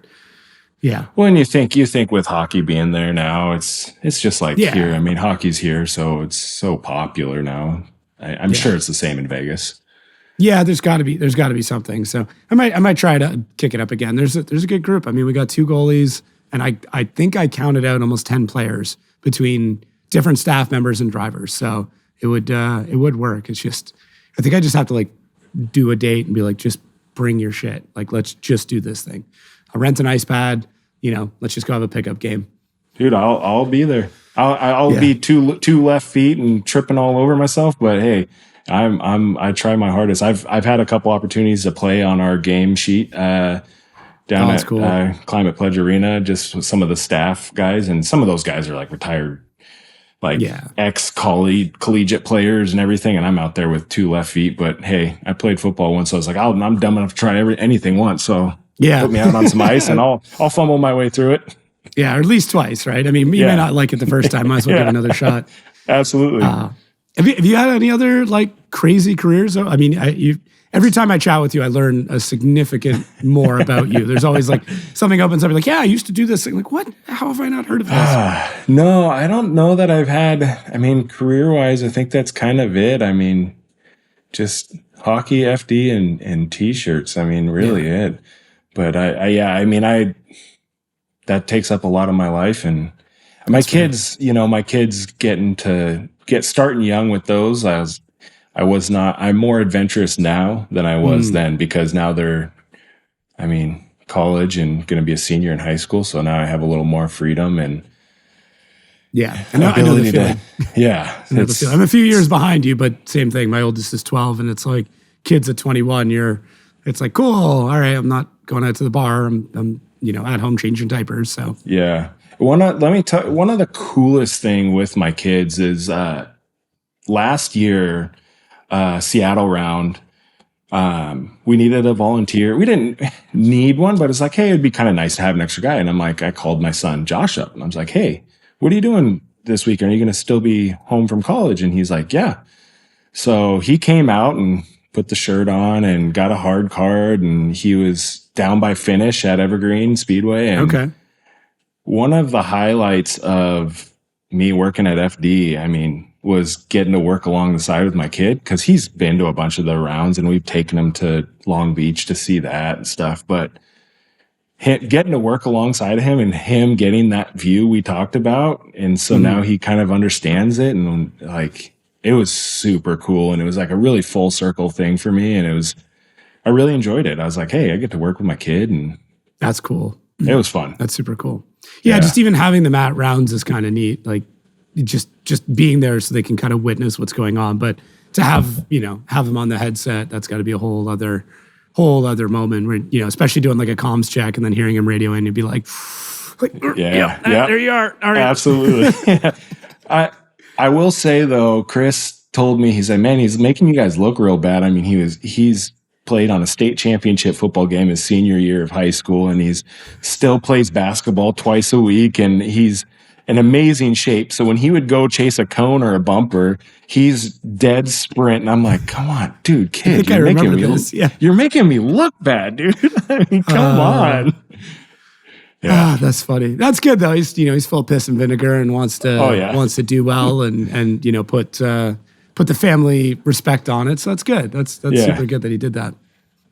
yeah. Well, and you think with hockey being there now, it's just like here. I mean, hockey's here, so it's so popular now. I'm sure it's the same in Vegas. Yeah, there's got to be something. So I might try to kick it up again. There's a good group. I mean, we got 2 goalies, and I think I counted out almost 10 players between different staff members and drivers. So it would work. It's just, I think I just have to like do a date and be like, just bring your shit. Like, let's just do this thing. I'll rent an ice pad. You know, let's just go have a pickup game. Dude, I'll be there. I'll be two left feet and tripping all over myself, but hey, I try my hardest. I've had a couple opportunities to play on our game sheet down at Climate Pledge Arena, just with some of the staff guys, and some of those guys are like retired like Yeah. collegiate players and everything. And I'm out there with 2 left feet. But hey, I played football once. So I was like, I'm dumb enough to try anything once. So Yeah. put me out on some ice and I'll fumble my way through it. Yeah, or at least twice, right? I mean, you may not like it the first time. Might as well give it another shot. Absolutely. Have you had any other like crazy careers? I mean, every time I chat with you, I learn a significant more about you. There's always like something opens up. You're like, yeah, I used to do this thing. Like, what? How have I not heard of this? No, I don't know that I've had. I mean, career-wise, I think that's kind of it. I mean, just hockey, FD, and T-shirts. I mean, really it. But that takes up a lot of my life, and my kids, my kids get starting young with those. I'm more adventurous now than I was then, because now they're, college and going to be a senior in high school. So now I have a little more freedom and I know the feeling. I'm I'm a few years behind you, but same thing. My oldest is 12, and it's like kids at 21. It's like, cool. All right, I'm not going out to the bar. I'm at home changing diapers. So yeah. One of the coolest thing with my kids is last year, Seattle round, we needed a volunteer. We didn't need one, but it's like, hey, it'd be kind of nice to have an extra guy. And I'm like, I called my son Josh up and I was like, hey, what are you doing this weekend? Are you going to still be home from college? And he's like, yeah. So he came out and put the shirt on and got a hard card, and he was down by finish at Evergreen Speedway. And one of the highlights of me working at FD, was getting to work along the side with my kid, because he's been to a bunch of the rounds and we've taken him to Long Beach to see that and stuff. But getting to work alongside of him and him getting that view we talked about. And so now he kind of understands it, and like, it was super cool. And it was like a really full circle thing for me. And I really enjoyed it. I was like, hey, I get to work with my kid, and that's cool. It was fun. That's super cool. Yeah. Just even having them at rounds is kind of neat. Like, just being there so they can kind of witness what's going on. But to have them on the headset, that's got to be a whole other moment where, especially doing like a comms check and then hearing him radio in, you'd be like, there you are. All right. Absolutely. I will say though, Chris told me, he's like, man, he's making you guys look real bad. He's played on a state championship football game his senior year of high school, and he's still plays basketball twice a week, and he's in amazing shape. So when he would go chase a cone or a bumper, he's dead sprint. And I'm like, come on, dude, kid, you're making me look bad, dude. Come on. Yeah, that's funny. That's good though. He's full of piss and vinegar and wants to do well and put the family respect on it. So that's good. That's super good that he did that.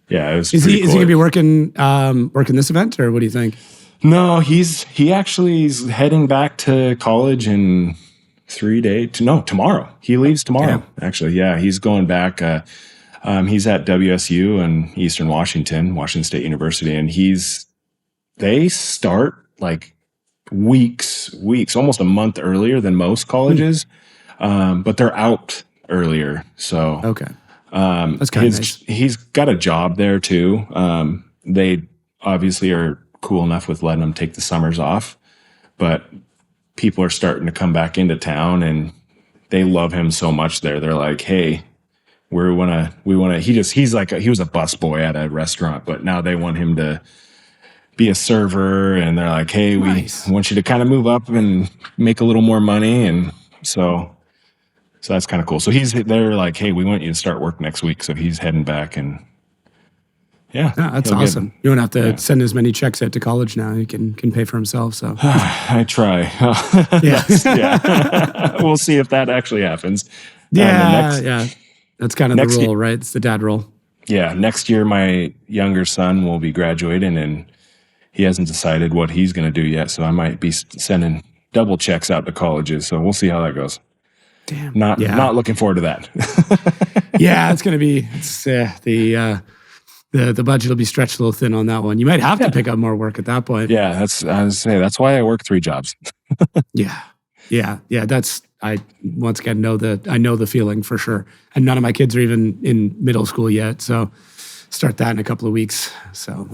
Yeah, it was. Is he gonna be working this event, or what do you think? No, he actually is heading back to college in 3 days. Tomorrow. He leaves tomorrow. Yeah. Actually, yeah, he's going back. He's at WSU in Eastern Washington State University, and they start like weeks, almost a month earlier than most colleges, but they're out earlier. So that's kind of nice. He's got a job there too. They obviously are cool enough with letting him take the summers off, but people are starting to come back into town, and they love him so much there. They're like, hey, we want to, he was a busboy at a restaurant, but now they want him to be a server, and they're like, hey, we want you to kind of move up and make a little more money. And so that's kind of cool. So they're like, hey, we want you to start work next week. So he's heading back, and that's awesome. You don't have to send as many checks out to college now. He can pay for himself. So I try. We'll see if that actually happens. That's kind of the rule, year, right? It's the dad rule. Yeah. Next year, my younger son will be graduating, and he hasn't decided what he's going to do yet. So I might be sending double checks out to colleges. So we'll see how that goes. Damn. Not looking forward to that. It's going to be the budget will be stretched a little thin on that one. You might have to pick up more work at that point. Yeah, that's why I work 3 jobs. Yeah. I once again know the feeling for sure. And none of my kids are even in middle school yet, so start that in a couple of weeks. So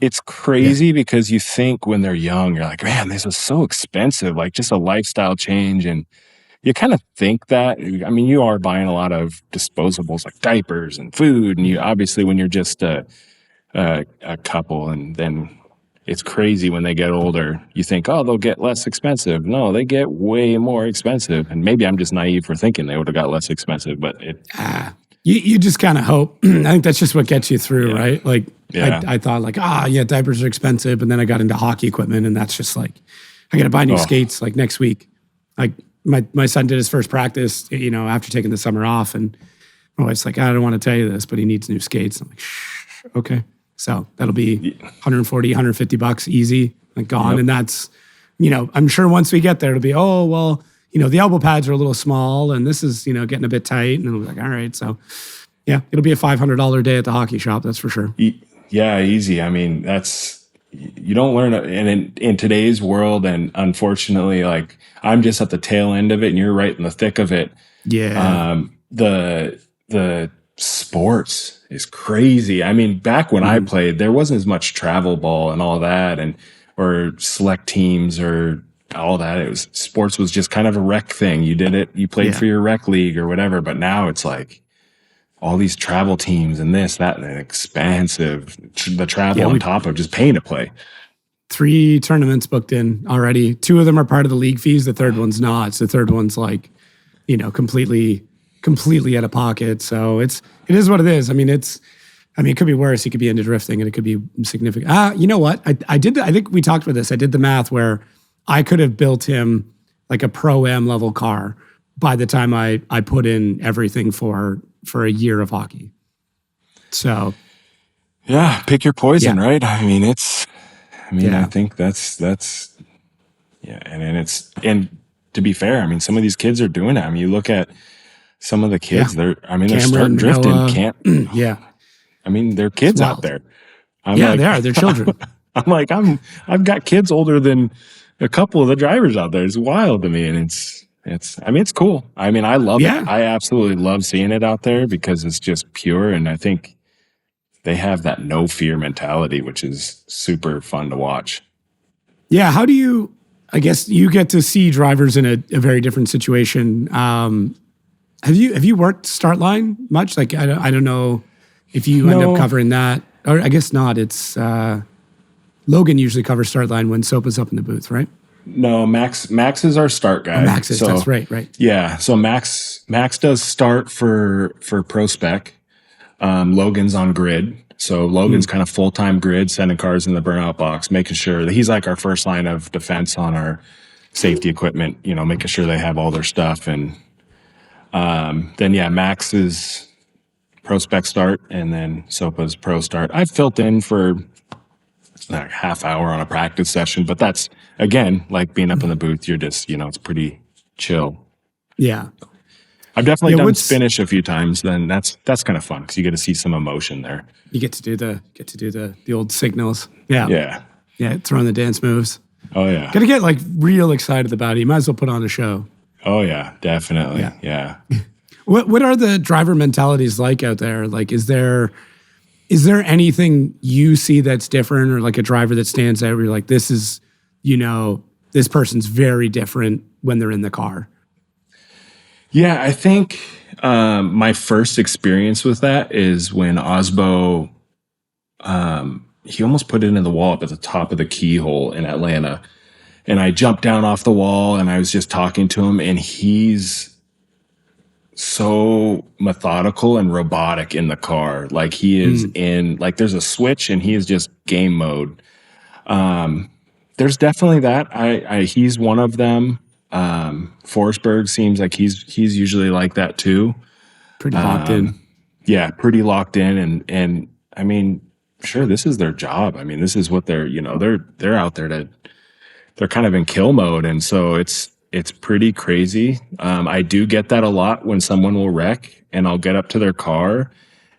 it's crazy because you think when they're young, you're like, man, this is so expensive, like just a lifestyle change. And you kind of think that. I mean, you are buying a lot of disposables like diapers and food. And you obviously, when you're just a couple, and then it's crazy when they get older, you think, oh, they'll get less expensive. No, they get way more expensive. And maybe I'm just naive for thinking they would have got less expensive, but you just kind of hope. I think that's just what gets you through, right? Like, Yeah. I thought like, diapers are expensive. And then I got into hockey equipment, and that's just like, I got to buy new skates like next week. Like my son did his first practice, after taking the summer off, and my wife's like, I don't want to tell you this, but he needs new skates. I'm like, shh, okay. So that'll be 140, 150 bucks easy, like gone. Yep. And that's, I'm sure once we get there, it'll be, oh, well, the elbow pads are a little small, and this is, getting a bit tight. And it'll be like, all right. So yeah, it'll be a $500 day at the hockey shop. That's for sure. Yeah, easy. I mean, you don't learn, and in today's world, and unfortunately, like I'm just at the tail end of it, and you're right in the thick of it. Yeah. The sports is crazy. I mean, back when I played, there wasn't as much travel ball and all that, or select teams or all that. Sports was just kind of a rec thing. You did it, you played for your rec league or whatever. But now it's like all these travel teams and this, that, and expansive. The travel on top of just paying to play. 3 tournaments booked in already. 2 of them are part of the league fees. The third one's not. So the third one's like, completely out of pocket. So it is what it is. I mean, it could be worse. He could be into drifting, and it could be significant. You know what? I think we talked about this. I did the math where I could have built him like a Pro-Am level car by the time I put in everything for a year of hockey. So yeah, pick your poison, right? I think that's yeah. And to be fair, I mean, some of these kids are doing it. I mean, you look at some of the kids, they're starting drifting. Yeah. I mean, they're kids out there. They are. They're children. I'm like, I've got kids older than a couple of the drivers out there. It's wild to me. And it's cool. I mean, I love it. I absolutely love seeing it out there because it's just pure. And I think they have that no fear mentality, which is super fun to watch. Yeah. How do you, I guess you get to see drivers in a very different situation. Have you worked start line much? Like, I don't know if you end up covering that, or I guess not. It's Logan usually covers start line when Sopa's up in the booth, right? No, Max is our start guy. Max is, that's right. Yeah, so Max does start for Pro Spec. Logan's on grid. So Logan's kind of full-time grid, sending cars in the burnout box, making sure that he's like our first line of defense on our safety equipment, making sure they have all their stuff. And then, Max is Pro Spec start, and then Sopa's Pro start. I've filled in for like half hour on a practice session, but that's, again, like being up in the booth, you're just, it's pretty chill. Yeah. I've definitely done Spanish a few times. Then that's kind of fun because you get to see some emotion there. You get to do the old signals. Yeah. Throwing the dance moves. Oh yeah. Got to get like real excited about it. You might as well put on a show. Oh yeah, definitely. Yeah. What are the driver mentalities like out there? Like, is there anything you see that's different, or like a driver that stands out where you're like, this is, this person's very different when they're in the car? Yeah, I think my first experience with that is when Osbo, he almost put it in the wall up at the top of the keyhole in Atlanta. And I jumped down off the wall and I was just talking to him, and he's so methodical and robotic in the car. Like he is there's a switch and he is just game mode. There's definitely that. He's one of them. Forsberg seems like he's usually like that too. Pretty locked in. Yeah, pretty locked in. And I mean, sure, this is their job. I mean, this is what they're out there they're kind of in kill mode. And so it's pretty crazy. I do get that a lot when someone will wreck and I'll get up to their car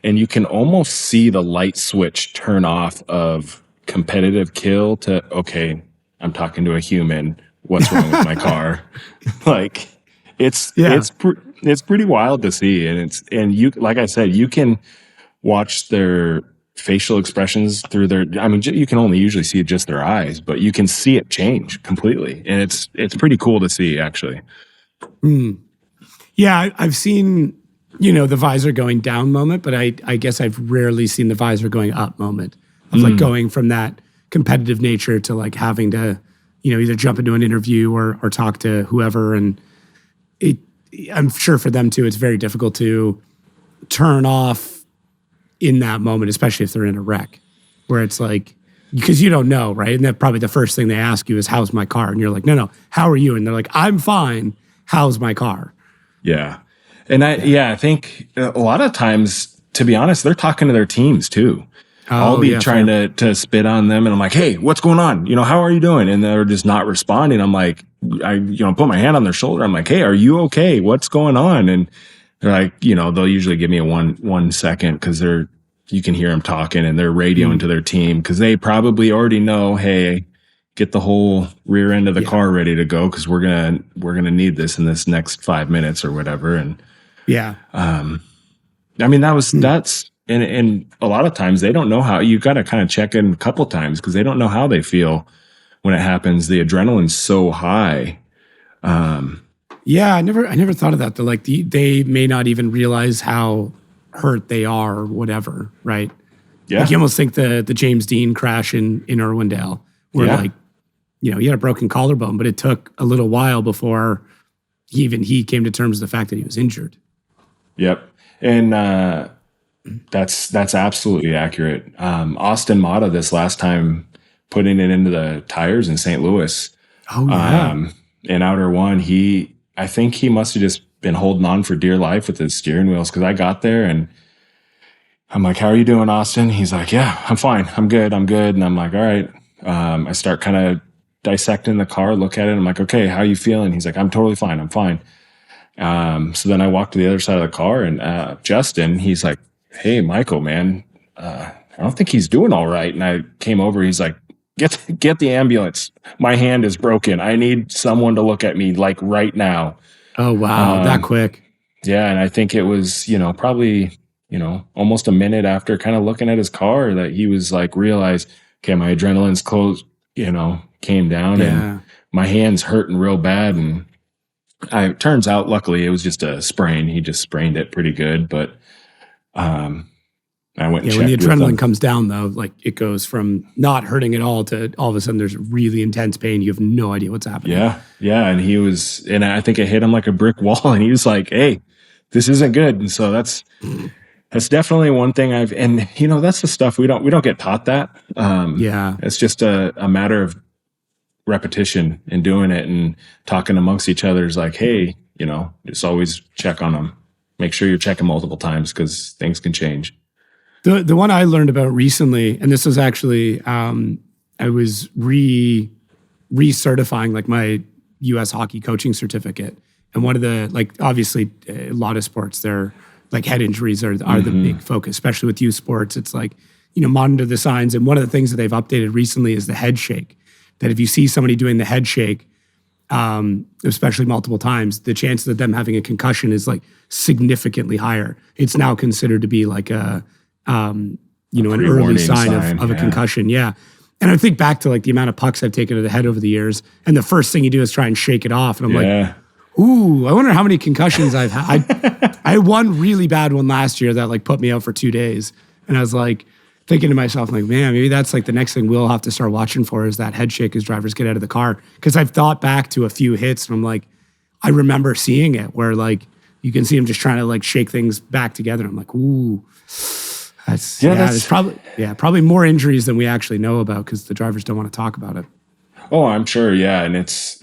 and you can almost see the light switch turn off of competitive kill to, okay, I'm talking to a human. What's wrong with my car? Like it's pretty wild to see. And you, like I said, you can watch their facial expressions through their, I mean, you can only usually see just their eyes, but you can see it change completely. And it's pretty cool to see, actually. Yeah, I've seen, the visor going down moment, but I guess I've rarely seen the visor going up moment of like going from that competitive nature to like having to, either jump into an interview or talk to whoever. And I'm sure for them too, it's very difficult to turn off in that moment, especially if they're in a wreck, where it's like, because you don't know, right? And that probably the first thing they ask you is, how's my car? And you're like, no, how are you? And they're like, I'm fine. How's my car? Yeah. And I think a lot of times, to be honest, they're talking to their teams too. I'll be trying to spit on them, and I'm like, hey, what's going on? How are you doing? And they're just not responding. I'm like, I put my hand on their shoulder. I'm like, hey, are you okay? What's going on? And they're like, they'll usually give me a 1 second, because you can hear them talking and they're radioing to their team, because they probably already know, hey, get the whole rear end of the car ready to go, because we're gonna need this in this next 5 minutes or whatever. And I mean, that's and a lot of times they don't know how. You got to kind of check in a couple times, because they don't know how they feel when it happens. The adrenaline's so high. Yeah, I never thought of that. They're like, they may not even realize how hurt they are or whatever, right? Yeah. Like you almost think the James Dean crash in Irwindale, where like, he had a broken collarbone, but it took a little while before he came to terms with the fact that he was injured. Yep. And that's absolutely accurate. Austin Mata this last time, putting it into the tires in St. Louis. Oh, yeah. In outer one, I think he must have just been holding on for dear life with his steering wheels, because I got there and I'm like, how are you doing, Austin? He's like, yeah, I'm fine. I'm good. And I'm like, all right. I start kind of dissecting the car, look at it. I'm like, okay, how you feeling? He's like, I'm totally fine. I'm fine. So then I walk to the other side of the car, and Justin, he's like, hey, Michael, man, I don't think he's doing all right. And I came over. He's like, get the ambulance. My hand is broken. I need someone to look at me like right now. Oh, wow. That quick. Yeah. And I think it was, probably, almost a minute after kind of looking at his car that he was like, realized, okay, my adrenaline's close, came down and my hand's hurting real bad. And it turns out, luckily, it was just a sprain. He just sprained it pretty good. But I went and checked. When the adrenaline comes down, though, like it goes from not hurting at all to all of a sudden there's really intense pain. You have no idea what's happening. Yeah. And I think it hit him like a brick wall, and he was like, hey, this isn't good. And so that's definitely one thing that's the stuff we don't get taught that. It's just a matter of repetition and doing it and talking amongst each other is like, hey, just always check on them. Make sure you're checking multiple times, because things can change. The one I learned about recently, and this was actually, I was recertifying like my U.S. hockey coaching certificate. And one of the, like, obviously a lot of sports, they're like head injuries are the big focus, especially with youth sports. It's like, monitor the signs. And one of the things that they've updated recently is the head shake. That if you see somebody doing the head shake, especially multiple times, the chances of them having a concussion is like significantly higher. It's now considered to be like an early sign of a concussion. Yeah. And I think back to like the amount of pucks I've taken to the head over the years. And the first thing you do is try and shake it off. And I'm like, ooh, I wonder how many concussions I've had. I had one really bad one last year that like put me out for 2 days. And I was like thinking to myself, like, man, maybe that's like the next thing we'll have to start watching for is that head shake as drivers get out of the car. Because I've thought back to a few hits and I'm like, I remember seeing it where like you can see him just trying to like shake things back together. I'm like, ooh, there's probably more injuries than we actually know about because the drivers don't want to talk about it. Oh, I'm sure. Yeah. And it's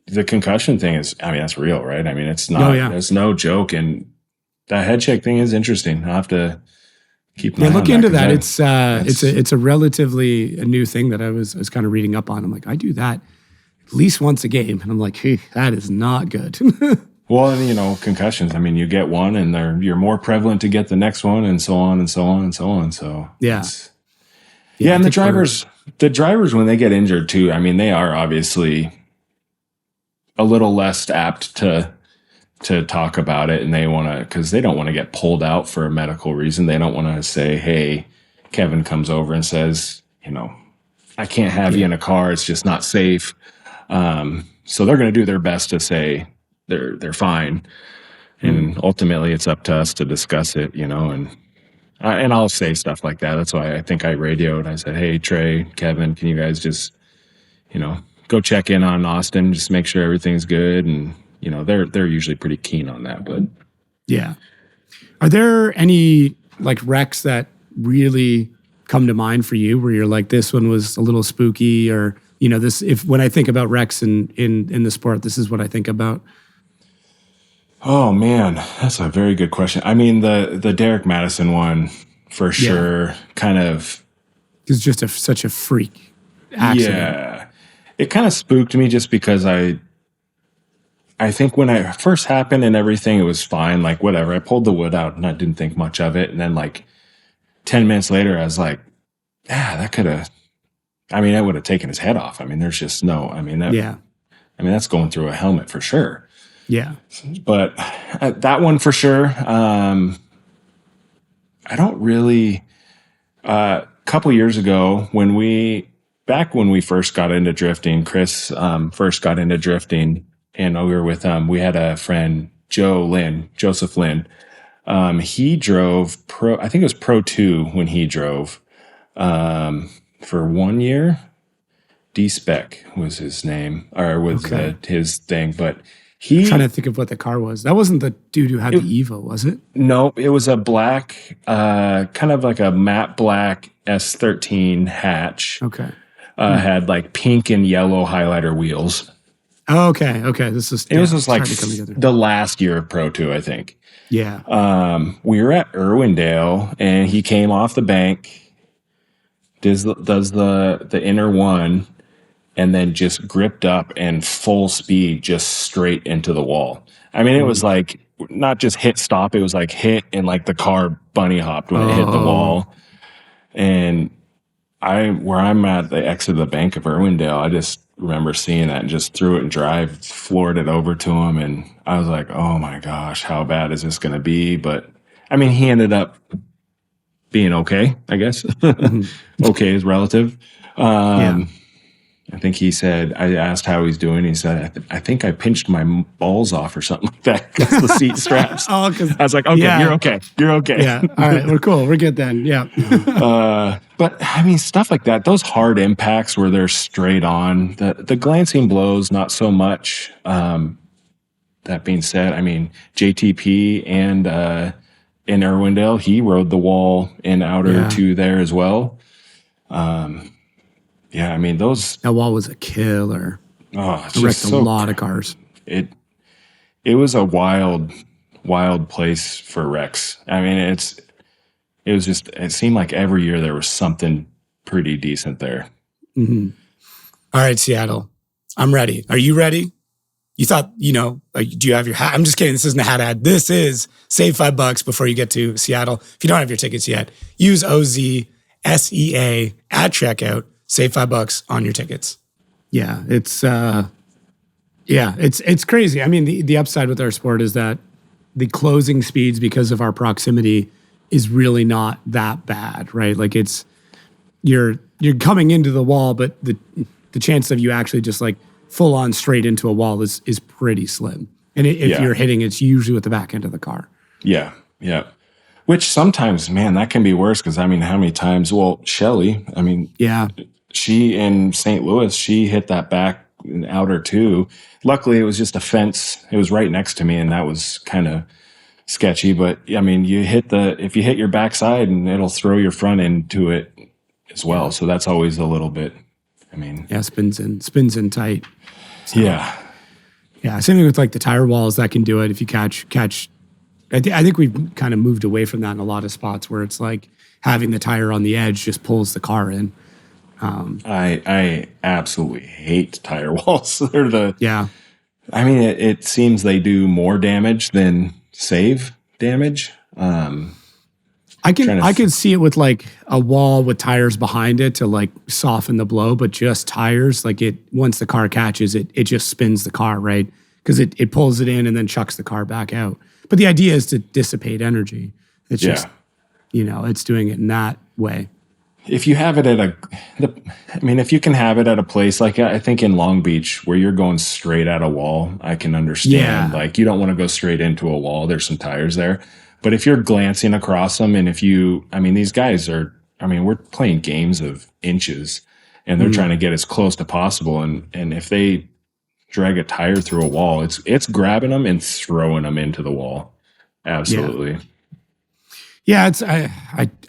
the concussion thing is, I mean, that's real, right? I mean, it's not, it's no joke. And that head shake thing is interesting. I'll have to keep an eye on look into that. It's a relatively a new thing that I was kind of reading up on. I'm like, I do that at least once a game. And I'm like, hey, that is not good. Well, and concussions, I mean, you get one and you're more prevalent to get the next one and so on and so on and so on. So yeah. And the drivers, when they get injured too, I mean, they are obviously a little less apt to to talk about it, and they want to, because they don't want to get pulled out for a medical reason. They don't want to say, hey, Kevin comes over and says, I can't have you in a car. It's just not safe. So they're going to do their best to say they're fine. And ultimately it's up to us to discuss it, and I'll say stuff like that. That's why I think I radioed. I said, hey, Trey, Kevin, can you guys just, go check in on Austin, just make sure everything's good. And, they're usually pretty keen on that, but. Yeah. Are there any like wrecks that really come to mind for you where you're like, this one was a little spooky, or, when I think about wrecks in the sport, this is what I think about? Oh man, that's a very good question. I mean, the Derek Madison one for sure, kind of. It's just such a freak accident. Yeah, it kind of spooked me just because I think when it first happened and everything, it was fine. Like whatever, I pulled the wood out and I didn't think much of it. And then like 10 minutes later, I was like, that could have. I mean, that would have taken his head off. I mean, there's just no. I mean, that's going through a helmet for sure. Yeah. But that one for sure. I don't really. A couple years ago, when we first got into drifting, Chris first got into drifting, and we were with we had a friend, Joseph Lynn. He drove I think it was Pro 2 when he drove for 1 year. D-Spec was his name, or was his thing, but. I'm trying to think of what the car was. That wasn't the dude who had the Evo, was it? No, it was a black, kind of like a matte black S13 hatch. Okay. Had like pink and yellow highlighter wheels. Oh, okay. It was just like the last year of Pro 2, I think. Yeah. We were at Irwindale, and he came off the bank, does the inner one, and then just gripped up and full speed just straight into the wall. I mean, it was like not just hit stop, it was like hit and like the car bunny hopped when it hit the wall. And where I'm at the exit of the bank of Irwindale, I just remember seeing that and just threw it in drive, floored it over to him. And I was like, oh my gosh, how bad is this going to be? But I mean, he ended up being okay, I guess. Okay is relative. I think he said, I asked how he's doing. He said, I think I pinched my balls off or something like that because the seat straps. I was like, okay, you're okay. You're okay. Yeah. All right. We're cool. We're good then. Yeah. But I mean, stuff like that, those hard impacts where they're straight on, the glancing blows, not so much. That being said, I mean, JTP and in Irwindale, he rode the wall in Outer 2 there as well. Yeah, I mean, that wall was a killer. Oh, it wrecked a lot of cars. It was a wild place for wrecks. I mean, it seemed like every year there was something pretty decent there. Mm-hmm. All right, Seattle, I'm ready. Are you ready? You thought, do you have your hat? I'm just kidding. This isn't a hat ad. This is save $5 before you get to Seattle. If you don't have your tickets yet, use OZSEA at checkout. Save $5 on your tickets. Yeah, it's crazy. I mean, the upside with our sport is that the closing speeds, because of our proximity, is really not that bad, right? Like you're coming into the wall, but the chance of you actually just like full on straight into a wall is pretty slim. And if you're hitting, it's usually with the back end of the car. Yeah. Which sometimes, man, that can be worse because, I mean, how many times? Well, Shelly, I mean, she in St. Louis, she hit that back in Outer 2. Luckily, it was just a fence. It was right next to me, and that was kind of sketchy. But, I mean, if you hit your backside, and it'll throw your front into it as well. So that's always a little bit, I mean. Yeah, spins in tight. So, yeah. Same thing with like the tire walls that can do it if you catch. I think we've kind of moved away from that in a lot of spots where it's like having the tire on the edge just pulls the car in. I absolutely hate tire walls. They're I mean, it seems they do more damage than save damage. I can see it with like a wall with tires behind it to like soften the blow, but just tires, like once the car catches it, it just spins the car, right? because it pulls it in and then chucks the car back out. But the idea is to dissipate energy. It's just, it's doing it in that way. If you have it if you can have it at a place like I think in Long Beach where you're going straight at a wall, I can understand. Yeah. Like you don't want to go straight into a wall. There's some tires there. But if you're glancing across them and these guys are, we're playing games of inches and they're trying to get as close to possible. And if they drag a tire through a wall, it's grabbing them and throwing them into the wall. Absolutely. Yeah.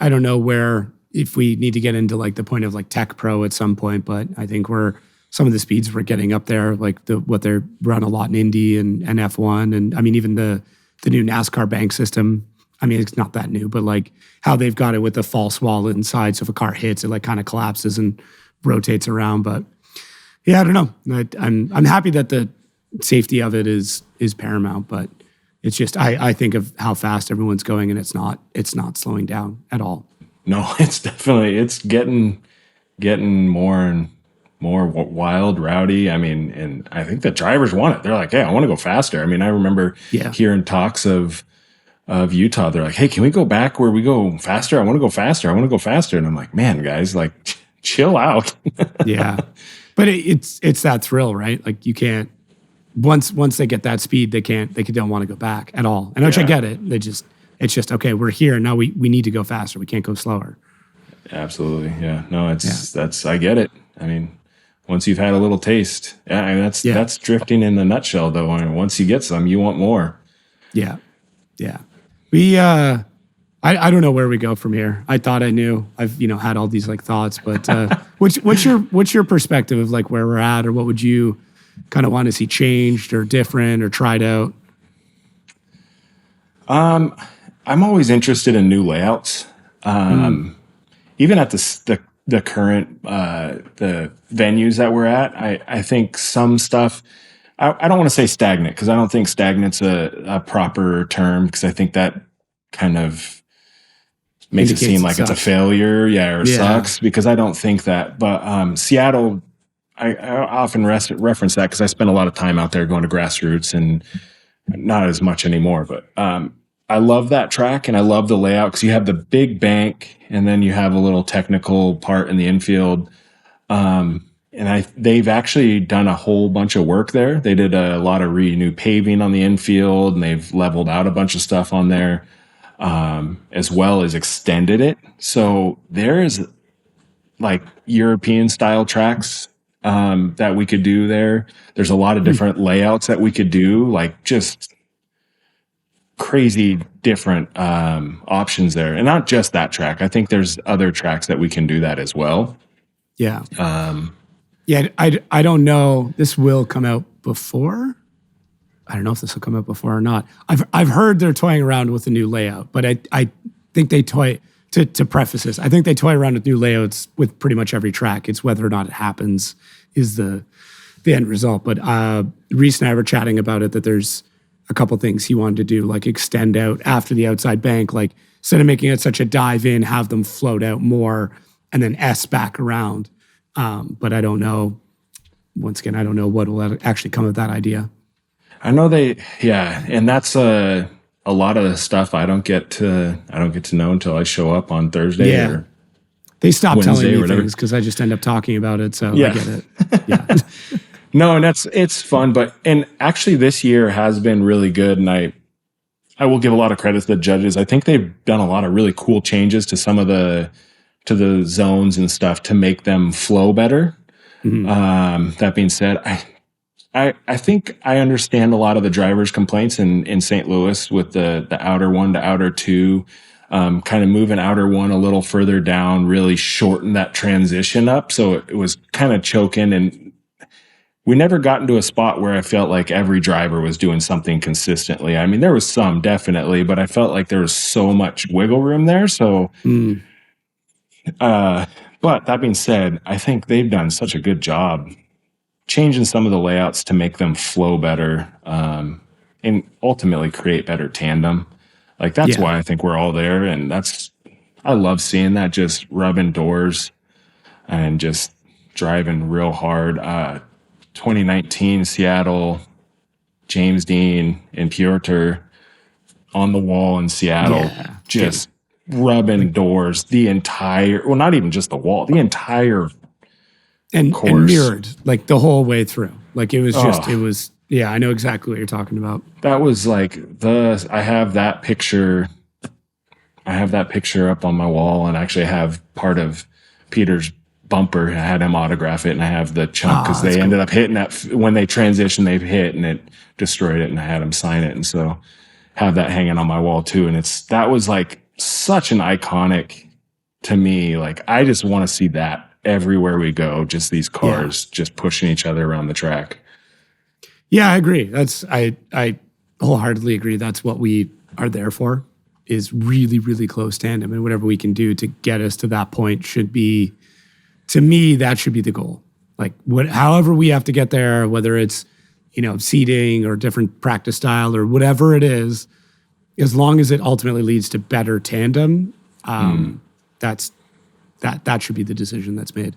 I don't know if we need to get into like the point of like Tech Pro at some point, but I think some of the speeds we're getting up there, like what they're run a lot in Indy and F1. And even the new NASCAR bank system. It's not that new, but like how they've got it with the false wall inside. So if a car hits, it like kind of collapses and rotates around. But yeah, I don't know. I'm happy that the safety of it is paramount, but it's just, I think of how fast everyone's going and it's not slowing down at all. No, it's getting more and more wild, rowdy. And I think the drivers want it. They're like, hey, I want to go faster. I remember hearing talks of Utah. They're like, hey, can we go back where we go faster? I want to go faster. I want to go faster. And I'm like, man, guys, like chill out. Yeah. But it's that thrill, right? Like you can't, once they get that speed, they don't want to go back at all. And which I get it. It's just, okay, we're here. Now we need to go faster. We can't go slower. Absolutely. Yeah. No, I get it. Once you've had a little taste, that's drifting in a nutshell though. Once you get some, you want more. Yeah. Yeah. We, I don't know where we go from here. I thought I knew. I've, had all these like thoughts, but, what's your perspective of like where we're at, or what would you kind of want to see changed or different or tried out? I'm always interested in new layouts. Even at the current the venues that we're at, I think some stuff. I don't want to say stagnant because I don't think stagnant's a proper term, because I think that kind of makes it seem like it's a failure, or sucks, because I don't think that. But Seattle, I often reference that because I spent a lot of time out there going to grassroots, and not as much anymore, but I love that track and I love the layout because you have the big bank and then you have a little technical part in the infield. And they've actually done a whole bunch of work there. They did a lot of new paving on the infield, and they've leveled out a bunch of stuff on there, as well as extended it. So there's like European style tracks that we could do there. There's a lot of different layouts that we could do, like just crazy different options there. And not just that track. I think there's other tracks that we can do that as well. Yeah. I don't know. This will come out before. I don't know if this will come out before or not. I've heard they're toying around with a new layout, but I think they toy, to preface this, I think they toy around with new layouts with pretty much every track. It's whether or not it happens is the end result. But Reese and I were chatting about it, that there's a couple things he wanted to do, like extend out after the outside bank, like instead of making it such a dive in, have them float out more and then S back around. But I don't know, once again, I don't know what will actually come of that idea. I know and that's a lot of the stuff I don't get to know until I show up on Thursday. Yeah. Or they stop Wednesday telling me things because I just end up talking about it. So I get it. Yeah. No, and it's fun, and actually this year has been really good, and I will give a lot of credit to the judges. I think they've done a lot of really cool changes to some of the zones and stuff to make them flow better. Mm-hmm. That being said, I think I understand a lot of the drivers' complaints in St. Louis with the outer one to outer two, kind of moving outer one a little further down, really shorten that transition up. So it was kind of choking, and we never got into a spot where I felt like every driver was doing something consistently. I mean, there was some definitely, but I felt like there was so much wiggle room there. So, but that being said, I think they've done such a good job changing some of the layouts to make them flow better, and ultimately create better tandem. Like that's why I think we're all there. And I love seeing that, just rubbing doors and just driving real hard. 2019 Seattle James Dean and Piotr on the wall in Seattle, just rubbing doors not even just the wall, the entire and course. mirrored like the whole way through. Like it was I know exactly what you're talking about. That was like I have that picture up on my wall, and actually I have part of Peter's bumper. I had him autograph it, and I have the chunk because they ended up hitting that when they transitioned, they hit and it destroyed it, and I had him sign it. And so have that hanging on my wall too. And that was like such an iconic to me. Like I just want to see that everywhere we go, just these cars just pushing each other around the track. Yeah, I agree. I wholeheartedly agree. That's what we are there for, is really, really close tandem, and whatever we can do to get us to that point should be, to me, that should be the goal. Like however we have to get there, whether it's, seating or different practice style or whatever it is, as long as it ultimately leads to better tandem, that should be the decision that's made.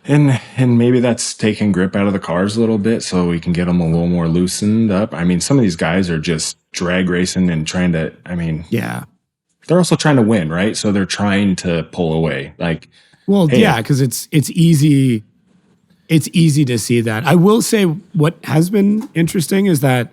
And maybe that's taking grip out of the cars a little bit so we can get them a little more loosened up. I mean, some of these guys are just drag racing and trying to, they're also trying to win, right? So they're trying to pull away. Like, because it's easy. It's easy to see that. I will say what has been interesting is that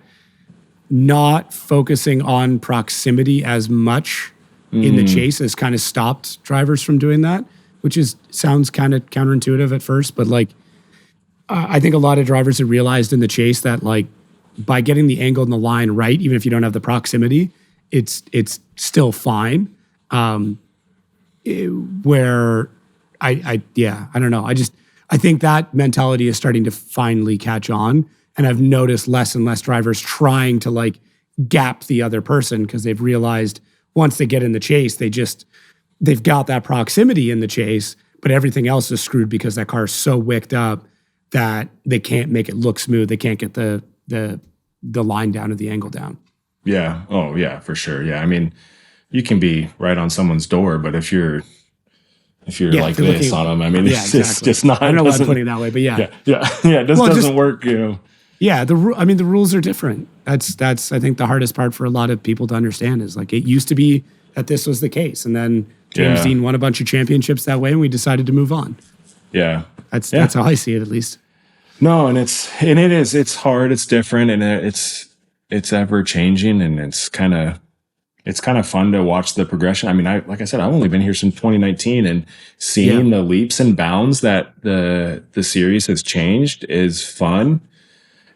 not focusing on proximity as much in the chase has kind of stopped drivers from doing that, which sounds kind of counterintuitive at first, but like I think a lot of drivers have realized in the chase that like by getting the angle and the line right, even if you don't have the proximity, it's still fine. I don't know. I think that mentality is starting to finally catch on, and I've noticed less and less drivers trying to like gap the other person because they've realized once they get in the chase, they've got that proximity in the chase, but everything else is screwed because that car is so wicked up that they can't make it look smooth. They can't get the line down or the angle down. Yeah. Oh, yeah, for sure. Yeah. I mean, you can be right on someone's door, but if you're like this on them, I mean, it's just not. I don't know why I'm putting it that way, but yeah. It doesn't work, Yeah, the rules are different. That's I think the hardest part for a lot of people to understand is like it used to be that this was the case, and then James Dean won a bunch of championships that way, and we decided to move on. Yeah, that's how I see it, at least. No, and it's hard, it's different, and it's ever changing, and it's kind of fun to watch the progression. I mean, like I said, I've only been here since 2019, and seeing the leaps and bounds that the series has changed is fun.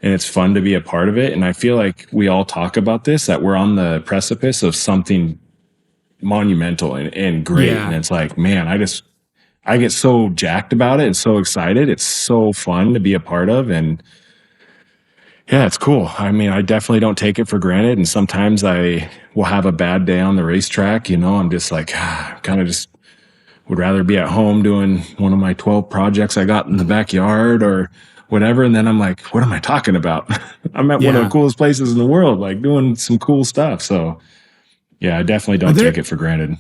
And it's fun to be a part of it. And I feel like we all talk about this, that we're on the precipice of something monumental and great. Yeah. And it's like, man, I get so jacked about it and so excited. It's so fun to be a part of. And yeah, it's cool. I mean, I definitely don't take it for granted. And sometimes I will have a bad day on the racetrack. I'm just like, kind of just would rather be at home doing one of my 12 projects I got in the backyard or whatever. And then I'm like, what am I talking about? I'm at one of the coolest places in the world, like doing some cool stuff. So yeah, I definitely don't take it for granted.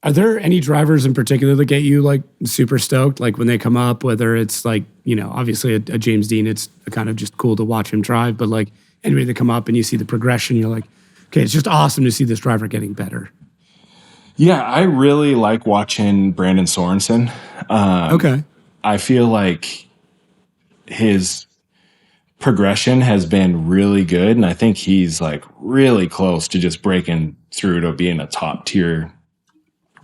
Are there any drivers in particular that get you like super stoked? Like when they come up, whether it's like, obviously a James Dean, it's kind of just cool to watch him drive, but like anybody that come up and you see the progression, you're like, okay, it's just awesome to see this driver getting better. Yeah, I really like watching Brandon Sorensen. Okay. I feel like his progression has been really good, and I think he's like really close to just breaking through to being a top tier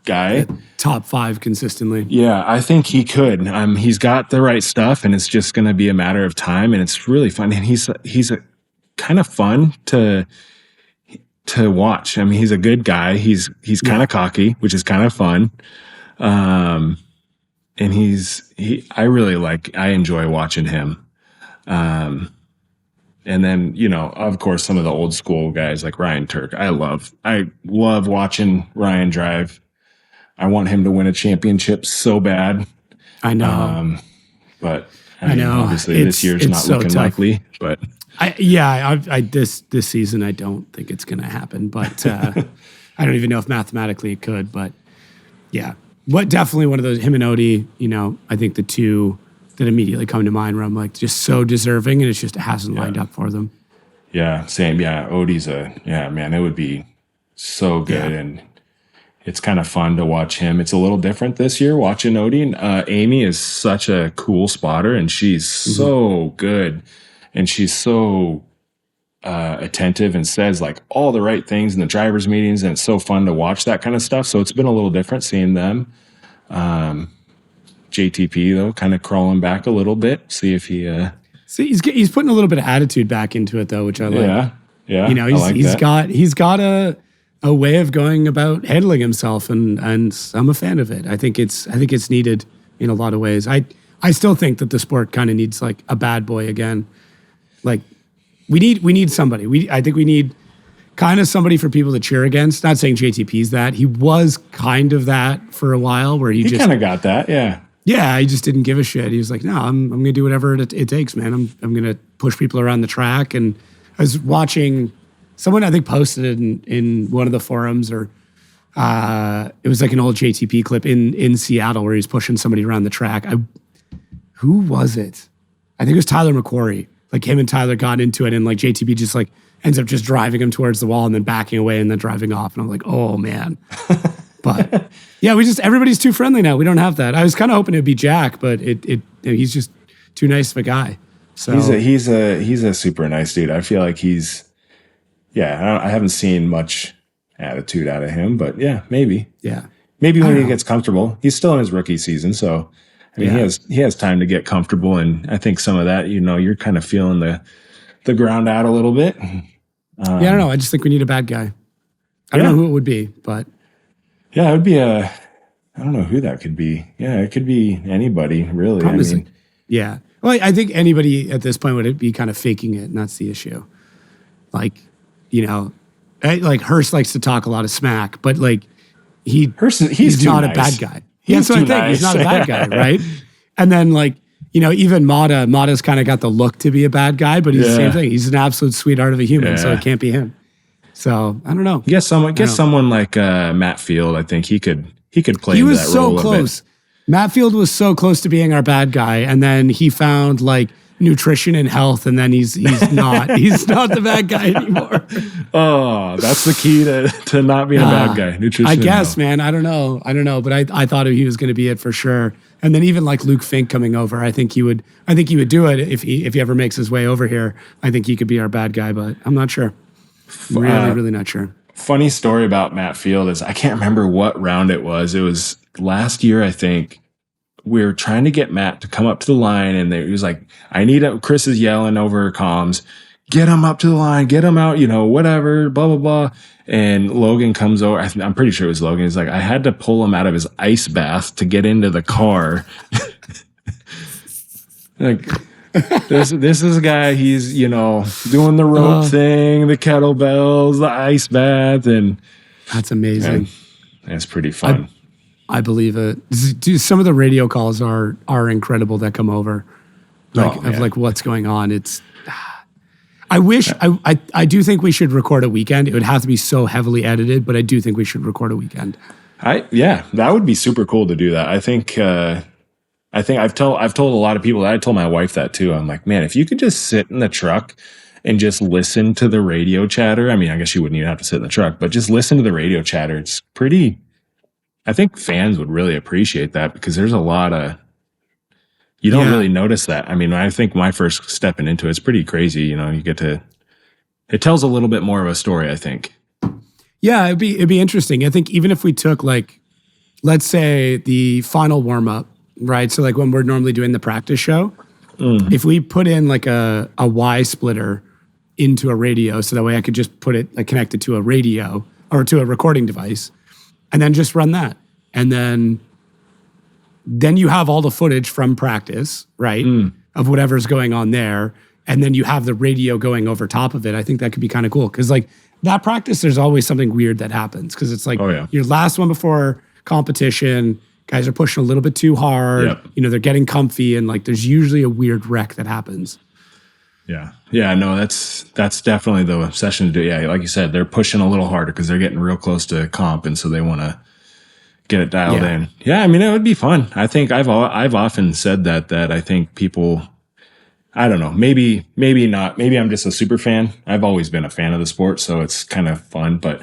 guy. Top 5 consistently. Yeah, I think he could. He's got the right stuff, and it's just going to be a matter of time, and it's really fun. And he's a kind of fun to watch. I mean, he's a good guy. He's kind of cocky, which is kind of fun. And I enjoy watching him. And then, of course, some of the old school guys like Ryan Turk. I love watching Ryan drive. I want him to win a championship so bad. I know. But I know obviously this year's not so looking likely, but this season, I don't think it's going to happen, but I don't even know if mathematically it could, but yeah. Definitely one of those, him and Odie, I think the two that immediately come to mind where I'm like just so deserving, and it hasn't lined up for them. Yeah, same. Yeah, Odie's man, it would be so good. Yeah. And it's kind of fun to watch him. It's a little different this year watching Odie. Amy is such a cool spotter, and she's so good. And she's so attentive and says like all the right things in the drivers' meetings. And it's so fun to watch that kind of stuff. So it's been a little different seeing them. JTP, though, kind of crawling back a little bit. See if he... See, he's putting a little bit of attitude back into it, though, which I like. Yeah. You know, he's got a way of going about handling himself, and I'm a fan of it. I think it's needed in a lot of ways. I still think that the sport kind of needs like a bad boy again. Like we need somebody. I think we need kind of somebody for people to cheer against. Not saying JTP's that. He was kind of that for a while, where he just kind of got that. Yeah. Yeah, he just didn't give a shit. He was like, no, I'm going to do whatever it takes, man. I'm going to push people around the track. And I was watching, someone I think posted it in one of the forums, or it was like an old JTP clip in Seattle where he's pushing somebody around the track. Who was it? I think it was Tyler McQuarrie. Like him and Tyler got into it, and like JTP just like ends up just driving him towards the wall and then backing away and then driving off. And I'm like, oh man. But yeah, everybody's too friendly now. We don't have that. I was kind of hoping it'd be Jack, but he's just too nice of a guy. So he's a super nice dude. I feel like I haven't seen much attitude out of him, but yeah, maybe. Yeah. Maybe when he gets comfortable. He's still in his rookie season, so I mean he has time to get comfortable, and I think some of that, you're kind of feeling the ground out a little bit. I don't know. I just think we need a bad guy. I don't know who it would be, but yeah, it would be I don't know who that could be. Yeah, it could be anybody, really. Yeah. Well, I think anybody at this point would be kind of faking it, and that's the issue. Like, like Hurst likes to talk a lot of smack, but like he's not a bad guy. That's what I think. Nice. He's not a bad guy, right? And then like, even Mata's kind of got the look to be a bad guy, but he's the same thing. He's an absolute sweetheart of a human, so it can't be him. So I don't know. Get someone like Matt Field. I think he could play. He was that so role close. Matt Field was so close to being our bad guy, and then he found like nutrition and health, and then he's not the bad guy anymore. Oh, that's the key to not being a bad guy. Nutrition. I guess, man. I don't know, but I thought he was going to be it for sure. And then even like Luke Fink coming over, I think he would do it if he ever makes his way over here. I think he could be our bad guy, but I'm not sure. Really not sure. Funny story about Matt Field is I can't remember what round it was. It was last year, I think. We were trying to get Matt to come up to the line, and he was like, Chris is yelling over comms, get him up to the line, get him out, whatever, blah, blah, blah. And Logan comes over. I'm pretty sure it was Logan. He's like, I had to pull him out of his ice bath to get into the car. Like, this is a guy, he's, doing the rope thing, the kettlebells, the ice bath, and that's amazing. That's pretty fun. I believe it. Dude, some of the radio calls are incredible that come over, like what's going on. It's. I do think we should record a weekend. It would have to be so heavily edited, but I do think we should record a weekend. That would be super cool to do that. I think I've told a lot of people that. I told my wife that too. I'm like, man, if you could just sit in the truck and just listen to the radio chatter. I mean, I guess you wouldn't even have to sit in the truck, but just listen to the radio chatter. It's pretty. I think fans would really appreciate that, because there's a lot of, you don't really notice that. I mean, I think my first stepping into it's pretty crazy. You get to, it tells a little bit more of a story, I think. Yeah, it'd be interesting. I think even if we took like, let's say the final warm up, right? So like when we're normally doing the practice show, if we put in like a Y splitter into a radio, so that way I could just put it like connected to a radio or to a recording device, and then just run that. And then you have all the footage from practice, right? Of whatever's going on there. And then you have the radio going over top of it. I think that could be kind of cool. Because like that practice, there's always something weird that happens. Because it's like your last one before competition, guys are pushing a little bit too hard. Yep. They're getting comfy, and like there's usually a weird wreck that happens. Yeah, no, that's definitely the session to do. Yeah, like you said, they're pushing a little harder because they're getting real close to comp, and so they want to get it dialed in. Yeah, I mean, it would be fun. I think I've often said that I think people, I don't know. Maybe not. Maybe I'm just a super fan. I've always been a fan of the sport, so it's kind of fun. But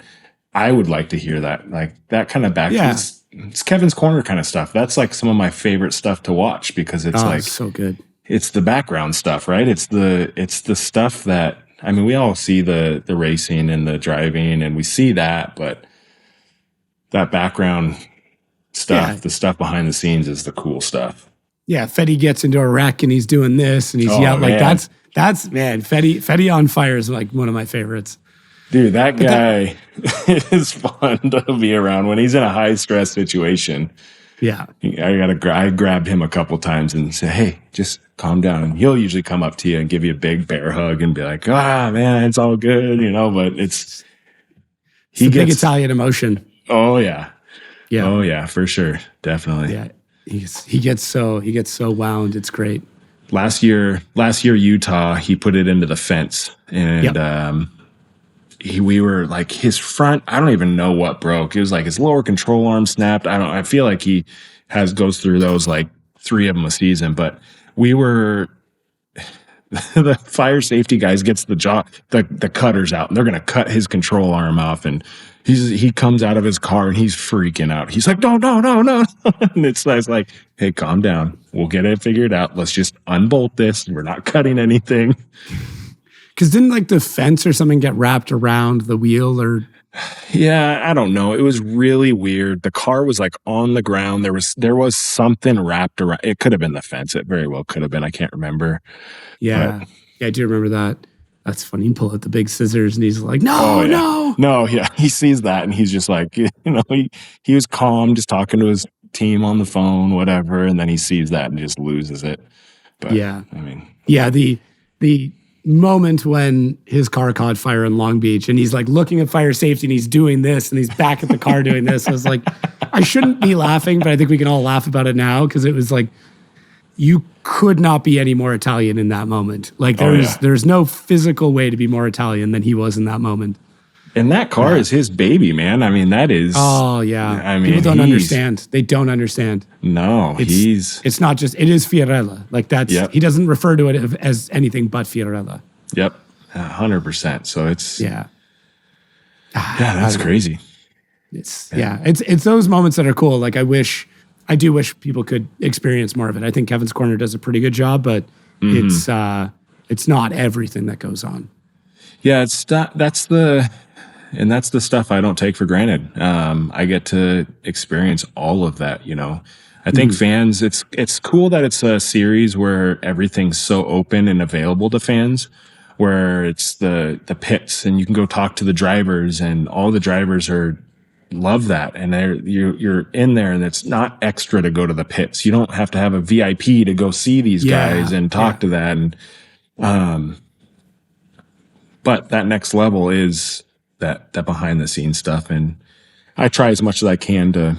I would like to hear that, like that kind of back. Yeah. It's Kevin's Corner kind of stuff. That's like some of my favorite stuff to watch because it's like so good. It's the background stuff, right? It's the stuff that, I mean, we all see the racing and the driving, and we see that, but that background stuff, the stuff behind the scenes, is the cool stuff. Yeah, Fetty gets into a wreck and he's doing this and he's yelling. Like that's man, Fetty on fire is like one of my favorites. Dude, that guy is fun to be around when he's in a high stress situation. Yeah, I grabbed him a couple times and say, "Hey, just calm down." And he'll usually come up to you and give you a big bear hug and be like, "Ah, man, it's all good," But it's big Italian emotion. Oh yeah, yeah, oh yeah, for sure, definitely. Yeah, he gets so wound. It's great. Last year, Utah, he put it into the fence, and we were like his front. I don't even know what broke. It was like his lower control arm snapped. I feel like he goes through those like 3 of them a season. But we were the fire safety guys gets the cutters out, and they're gonna cut his control arm off. And he comes out of his car and he's freaking out. He's like, no. And it's like, hey, calm down. We'll get it figured out. Let's just unbolt this. We're not cutting anything. Because didn't like the fence or something get wrapped around the wheel or? Yeah, I don't know. It was really weird. The car was like on the ground. There was something wrapped around. It could have been the fence. It very well could have been. I can't remember. Yeah, I do remember that. That's funny. You pull out the big scissors and he's like, no. No, yeah. He sees that and he's just like, he was calm, just talking to his team on the phone, whatever. And then he sees that and just loses it. But yeah. I mean. Yeah, the moment when his car caught fire in Long Beach and he's like looking at fire safety and he's doing this and he's back at the car doing this. I was like, I shouldn't be laughing, but I think we can all laugh about it now because it was like, you could not be any more Italian in that moment. Like there's no physical way to be more Italian than he was in that moment. And that car is his baby, man. I mean, that is. Oh yeah. I mean, people don't understand. They don't understand. No, it's not just. It is Fiorella. Like that's. Yep. He doesn't refer to it as anything but Fiorella. Yep, 100%. So it's. Yeah. Yeah, that's crazy. It's those moments that are cool. Like I do wish people could experience more of it. I think Kevin's Corner does a pretty good job, but it's not everything that goes on. Yeah, that's the stuff I don't take for granted. I get to experience all of that, I think fans, it's cool that it's a series where everything's so open and available to fans, where it's the pits and you can go talk to the drivers and all the drivers love that. And you're in there and it's not extra to go to the pits. You don't have to have a VIP to go see these guys and talk to that. And, but that next level is that behind the scenes stuff. And I try as much as I can to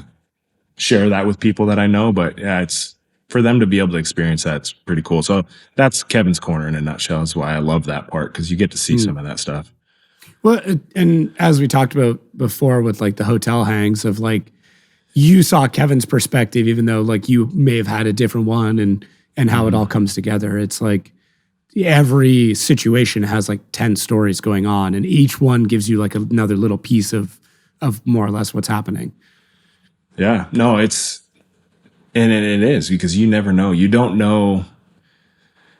share that with people that I know, but it's for them to be able to experience that. It's pretty cool. So that's Kevin's Corner in a nutshell. Is why I love that part. 'Cause you get to see some of that stuff. Well, and as we talked about before with like the hotel hangs of like, you saw Kevin's perspective, even though like you may have had a different one and how it all comes together. It's like every situation has like 10 stories going on and each one gives you like another little piece of more or less what's happening. Yeah, no, it is because you never know. You don't know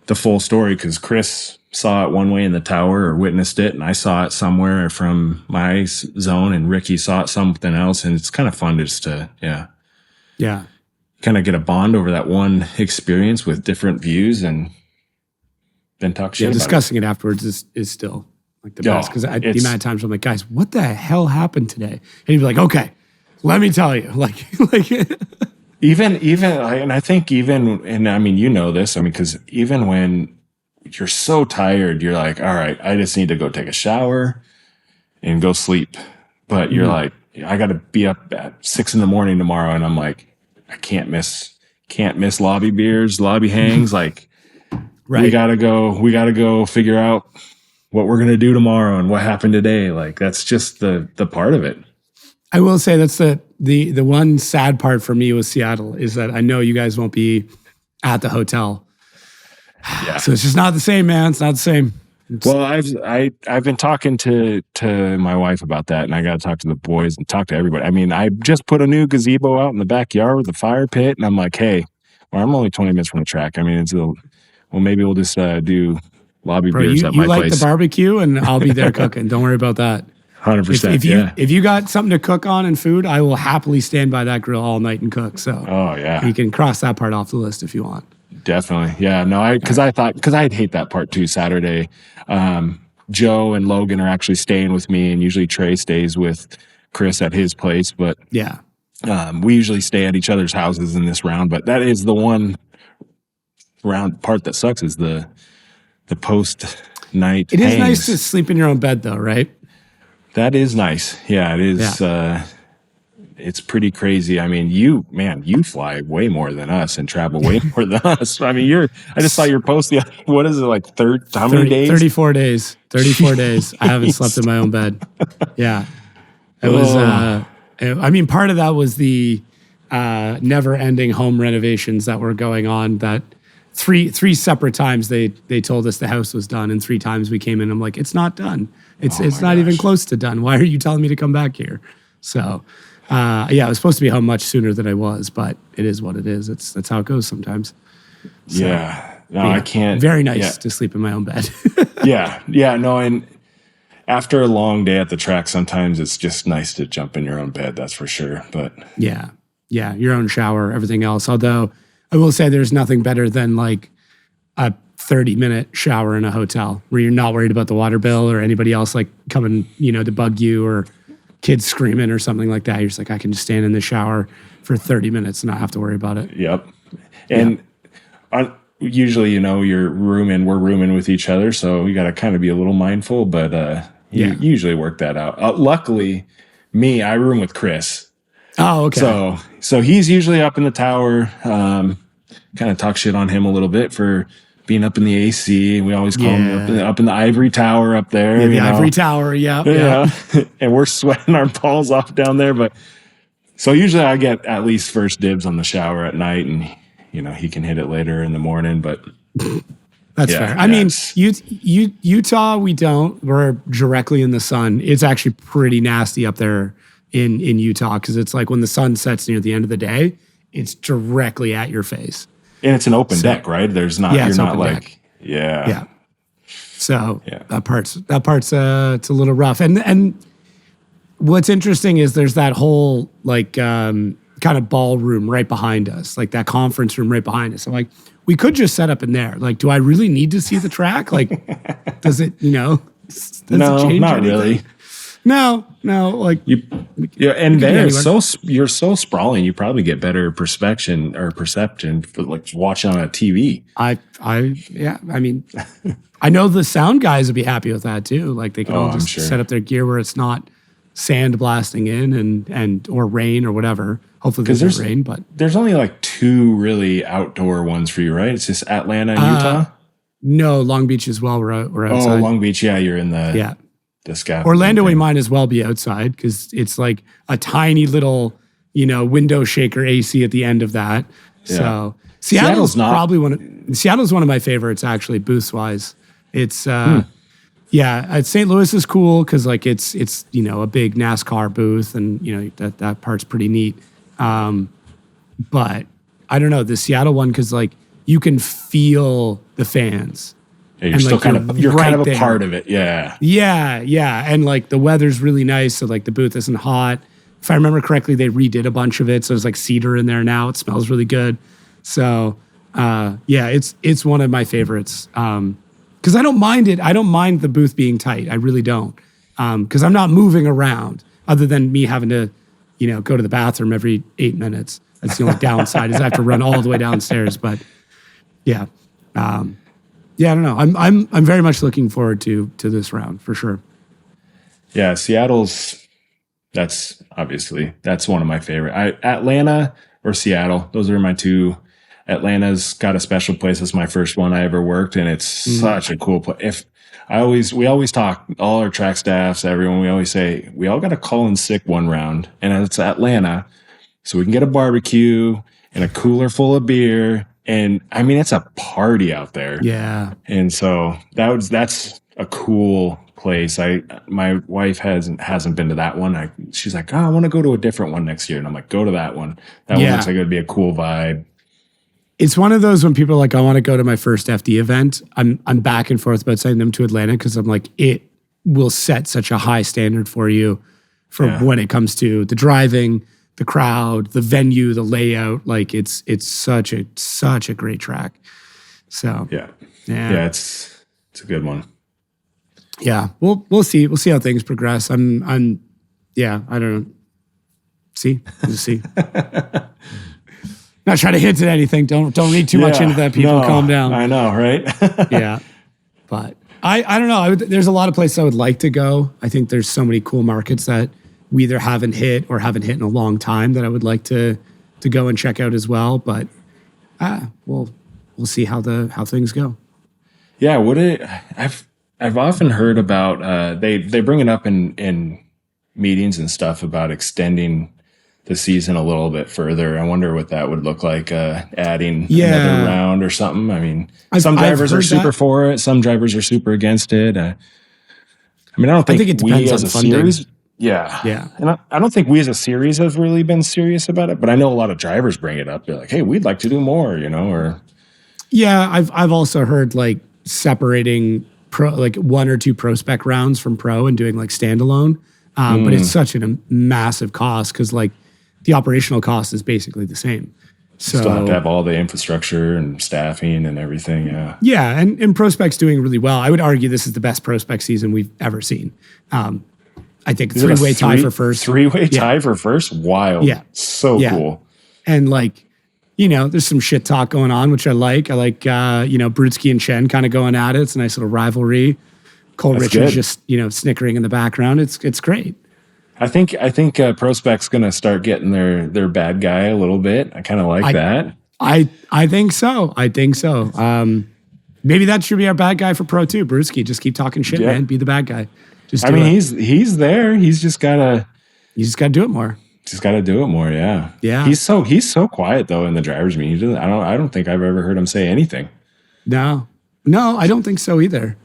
the full story because Chris saw it one way in the tower or witnessed it, and I saw it somewhere from my zone, and Ricky saw it something else, and it's kind of fun just to, kind of get a bond over that one experience with different views and then talk shit about discussing it afterwards is still like the best because the amount of times I'm like, guys, what the hell happened today? And he'd be like, okay, let me tell you, like even, and I think even, and I mean, this, because even when you're so tired, you're like, all right, I just need to go take a shower and go sleep. But you're like, I got to be up at 6 a.m. tomorrow. And I'm like, I can't miss lobby beers, lobby hangs. Like, we got to go figure out what we're going to do tomorrow and what happened today. Like, that's just the part of it. I will say that's the one sad part for me with Seattle is that I know you guys won't be at the hotel. Yeah. So it's just not the same, man. It's not the same. Well, I've been talking to my wife about that, and I got to talk to the boys and talk to everybody. I mean, I just put a new gazebo out in the backyard with a fire pit, and I'm like, hey, well, I'm only 20 minutes from the track. I mean, maybe we'll just do lobby beers at my you like place. the barbecue, and I'll be there cooking. Don't worry about that. 100%. If you got something to cook on and food, I will happily stand by that grill all night and cook. So you can cross that part off the list if you want. Definitely. Yeah. No, because I'd hate that part too. Saturday, Joe and Logan are actually staying with me, and usually Trey stays with Chris at his place. But yeah, we usually stay at each other's houses in this round. But that is the one round part that sucks is the post night. It is nice to sleep in your own bed, though, right? That is nice. Yeah, it is. Yeah. It's pretty crazy. I mean, you fly way more than us and travel way more than us. I mean, I just saw your post. What is it, like how many days? 34 days. 34 days. I haven't slept in my own bed. Yeah. It was, I mean, part of that was the never ending home renovations that were going on that three separate times they told us the house was done, and 3 times we came in. I'm like, it's not done. It's not even close to done. Why are you telling me to come back here? So, I was supposed to be home much sooner than I was, but it is what it is. That's how it goes sometimes. So, I can't. Very nice to sleep in my own bed. No, and after a long day at the track, sometimes it's just nice to jump in your own bed. That's for sure. But yeah, your own shower, everything else. Although I will say there's nothing better than like a 30-minute shower in a hotel where you're not worried about the water bill or anybody else like coming, to bug you or kids screaming or something like that. You're just like, I can just stand in the shower for 30 minutes and not have to worry about it. Yep. And usually, we're rooming with each other, so we got to kind of be a little mindful, but you usually work that out. Luckily, I room with Chris. Oh, okay. So he's usually up in the tower. Kind of talk shit on him a little bit for being up in the AC. We always call him up in the ivory tower up there. Yeah, the ivory tower. Yeah. And we're sweating our balls off down there. But so usually I get at least first dibs on the shower at night, and he can hit it later in the morning. But that's fair. I mean, Utah, we don't. We're directly in the sun. It's actually pretty nasty up there in Utah because it's like when the sun sets near the end of the day, it's directly at your face. And it's an open deck, right? There's not. You're not like deck. Yeah. So that part's it's a little rough. And what's interesting is there's that whole like kind of ballroom right behind us, like that conference room right behind us. I'm like, we could just set up in there. Like, do I really need to see the track? Like, does it no, it change not anything? really. No, like and you're so sprawling. You probably get better perception for like watching on a TV. I mean, I know the sound guys would be happy with that too. Like they can all just set up their gear where it's not sand blasting in and or rain or whatever. Hopefully there's no rain, but there's only like 2 really outdoor ones for you, right? It's just Atlanta and Utah. No, Long Beach as well. We're outside. Oh, Long Beach, you're in the Orlando, we might as well be outside because it's like a tiny little, window shaker AC at the end of that. Yeah. So Seattle's probably Seattle's one of my favorites actually, booths wise. It's St. Louis is cool because like it's a big NASCAR booth and that part's pretty neat. But I don't know the Seattle one because like you can feel the fans. Yeah, you're kind of a part of it. Yeah. Yeah. And like the weather's really nice. So like the booth isn't hot. If I remember correctly, they redid a bunch of it. So there's like cedar in there now. It smells really good. So it's one of my favorites. Cause I don't mind it. I don't mind the booth being tight. I really don't. Cause I'm not moving around other than me having to, go to the bathroom every 8 minutes. That's the only downside is I have to run all the way downstairs. But yeah. I don't know. I'm very much looking forward to this round for sure. Yeah, that's one of my favorite. Atlanta or Seattle, those are my 2. Atlanta's got a special place. It's my first one I ever worked, and it's such a cool place. We always talk, all our track staffs, everyone. We always say we all got to call in sick one round, and it's Atlanta, so we can get a barbecue and a cooler full of beer. And I mean, it's a party out there. Yeah. And so that's a cool place. My wife hasn't been to that one. She's like, oh, I want to go to a different one next year. And I'm like, go to that one. That one looks like it would be a cool vibe. It's one of those when people are like, I want to go to my first FD event. I'm back and forth about sending them to Atlanta because I'm like, it will set such a high standard for you for when it comes to the driving, the crowd, the venue, the layout. Like it's such a great track. So yeah, it's a good one. Yeah, we'll see. We'll see how things progress. I don't know. We'll see. Not trying to hint at anything. Don't read too much into that. People, calm down. I know, right? Yeah, but I don't know. There's a lot of places I would like to go. I think there's so many cool markets that we either haven't hit or haven't hit in a long time that I would like to go and check out as well. But we'll see how things go. Yeah, I've often heard about they bring it up in meetings and stuff about extending the season a little bit further. I wonder what that would look like, adding another round or something. I mean, some drivers are super for it. Some drivers are super against it. I don't think it depends we as on a funding. series. Yeah. And I don't think we as a series have really been serious about it, but I know a lot of drivers bring it up. They're like, hey, we'd like to do more, or. Yeah, I've also heard like separating like 1 or 2 pro spec rounds from pro and doing like standalone. But it's such a massive cost because like the operational cost is basically the same. So still have to have all the infrastructure and staffing and everything. Yeah. Yeah. And pro spec's doing really well. I would argue this is the best pro spec season we've ever seen. I think three-way tie for first. Three-way tie for first? Wild. Yeah. So cool. And like, there's some shit talk going on, which I like. I like, Brutsky and Chen kind of going at it. It's a nice little rivalry. Cole Richards just, snickering in the background. It's great. I think Prospect's going to start getting their bad guy a little bit. I kind of like that. I think so. Maybe that should be our bad guy for Pro too. Brutsky, just keep talking shit, man. Be the bad guy. He's there. He's just gotta. You just gotta do it more. Just gotta do it more. Yeah. Yeah. He's so quiet though in the driver's meeting. I don't think I've ever heard him say anything. No, I don't think so either.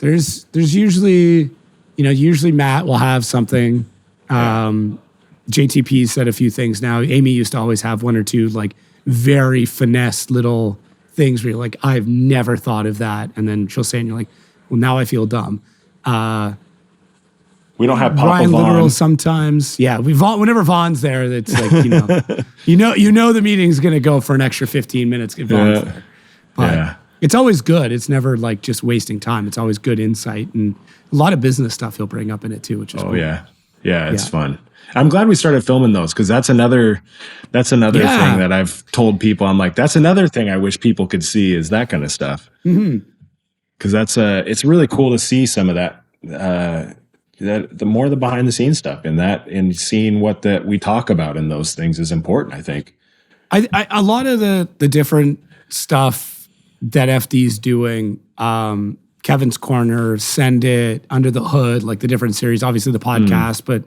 There's usually, usually Matt will have something. JTP said a few things now. Amy used to always have 1 or 2 like very finesse little things where you're like, I've never thought of that. And then she'll say, and you're like, well, now I feel dumb. We don't have Papa Ryan Vaughn. Literal sometimes. Yeah, whenever Vaughn's there, it's like, you know the meeting's going to go for an extra 15 minutes if Vaughn's there. But it's always good. It's never like just wasting time. It's always good insight and a lot of business stuff he'll bring up in it too, which is cool. Yeah, it's fun. I'm glad we started filming those because that's another thing that I've told people. I'm like, that's another thing I wish people could see is that kind of stuff. Because it's really cool to see some of that. The more the behind the scenes stuff and seeing what that we talk about in those things is important. I think. A lot of the different stuff that FD's doing. Kevin's Corner, Send It, Under the Hood, like the different series, obviously the podcast, but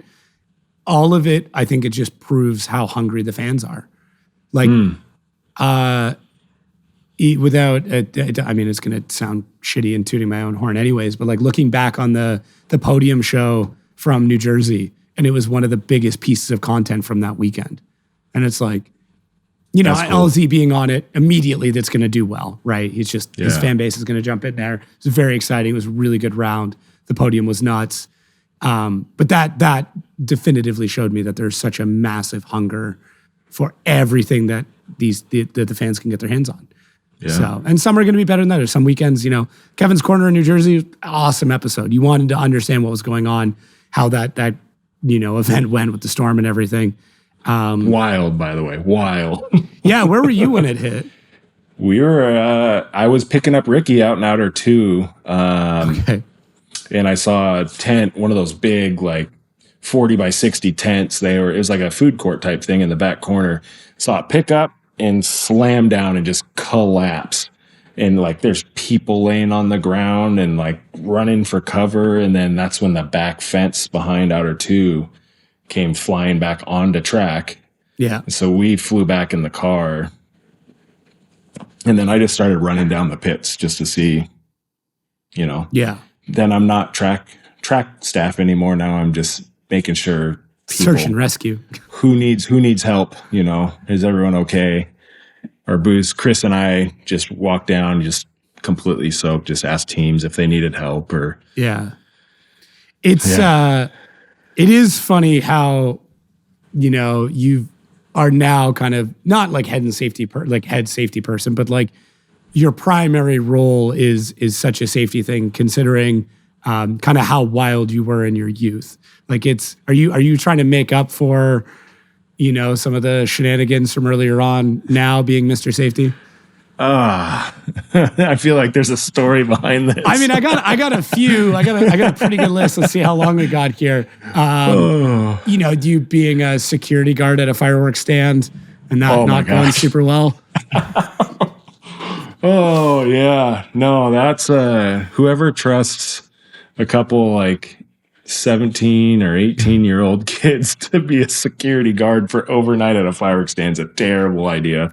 all of it, I think it just proves how hungry the fans are. Like, without, it's going to sound shitty and tooting my own horn anyways, but like looking back on the podium show from New Jersey, and it was one of the biggest pieces of content from that weekend. And it's like, cool. LZ being on it immediately, that's going to do well, right? He's just, his fan base is going to jump in there. It was very exciting. It was a really good round. The podium was nuts. But that definitively showed me that there's such a massive hunger for everything that the fans can get their hands on. Yeah. So, and some are going to be better than others. Some weekends, Kevin's Corner in New Jersey, awesome episode. You wanted to understand what was going on, how that event went with the storm and everything. Wild, by the way, wild. Yeah, where were you when it hit? We were. I was picking up Ricky out in Outer 2. Okay. And I saw a tent, one of those big, like 40 by 60 tents. It was like a food court type thing in the back corner. Saw it pick up and slam down and just collapse. And like there's people laying on the ground and like running for cover. And then that's when the back fence behind Outer 2 came flying back onto track. Yeah. So we flew back in the car. And then I just started running down the pits just to see, you know. Yeah. Then I'm not track staff anymore. Now I'm just making sure Search and rescue. who needs help, you know. Is everyone okay? Our booze, Chris and I just walked down, just completely soaked, just asked teams if they needed help or It's it is funny how, you know, you are now kind of not like head safety person, but like your primary role is such a safety thing, considering kind of how wild you were in your youth. Like, are you trying to make up for, you know, some of the shenanigans from earlier on now being Mr. Safety? I feel like there's a story behind this. I mean, I got a few. I got a pretty good list. Let's see how long we got here. You know, you being a security guard at a fireworks stand and not going super well. Oh yeah, no, that's whoever trusts a couple like 17 or 18-year-old kids to be a security guard for overnight at a fireworks stand is a terrible idea.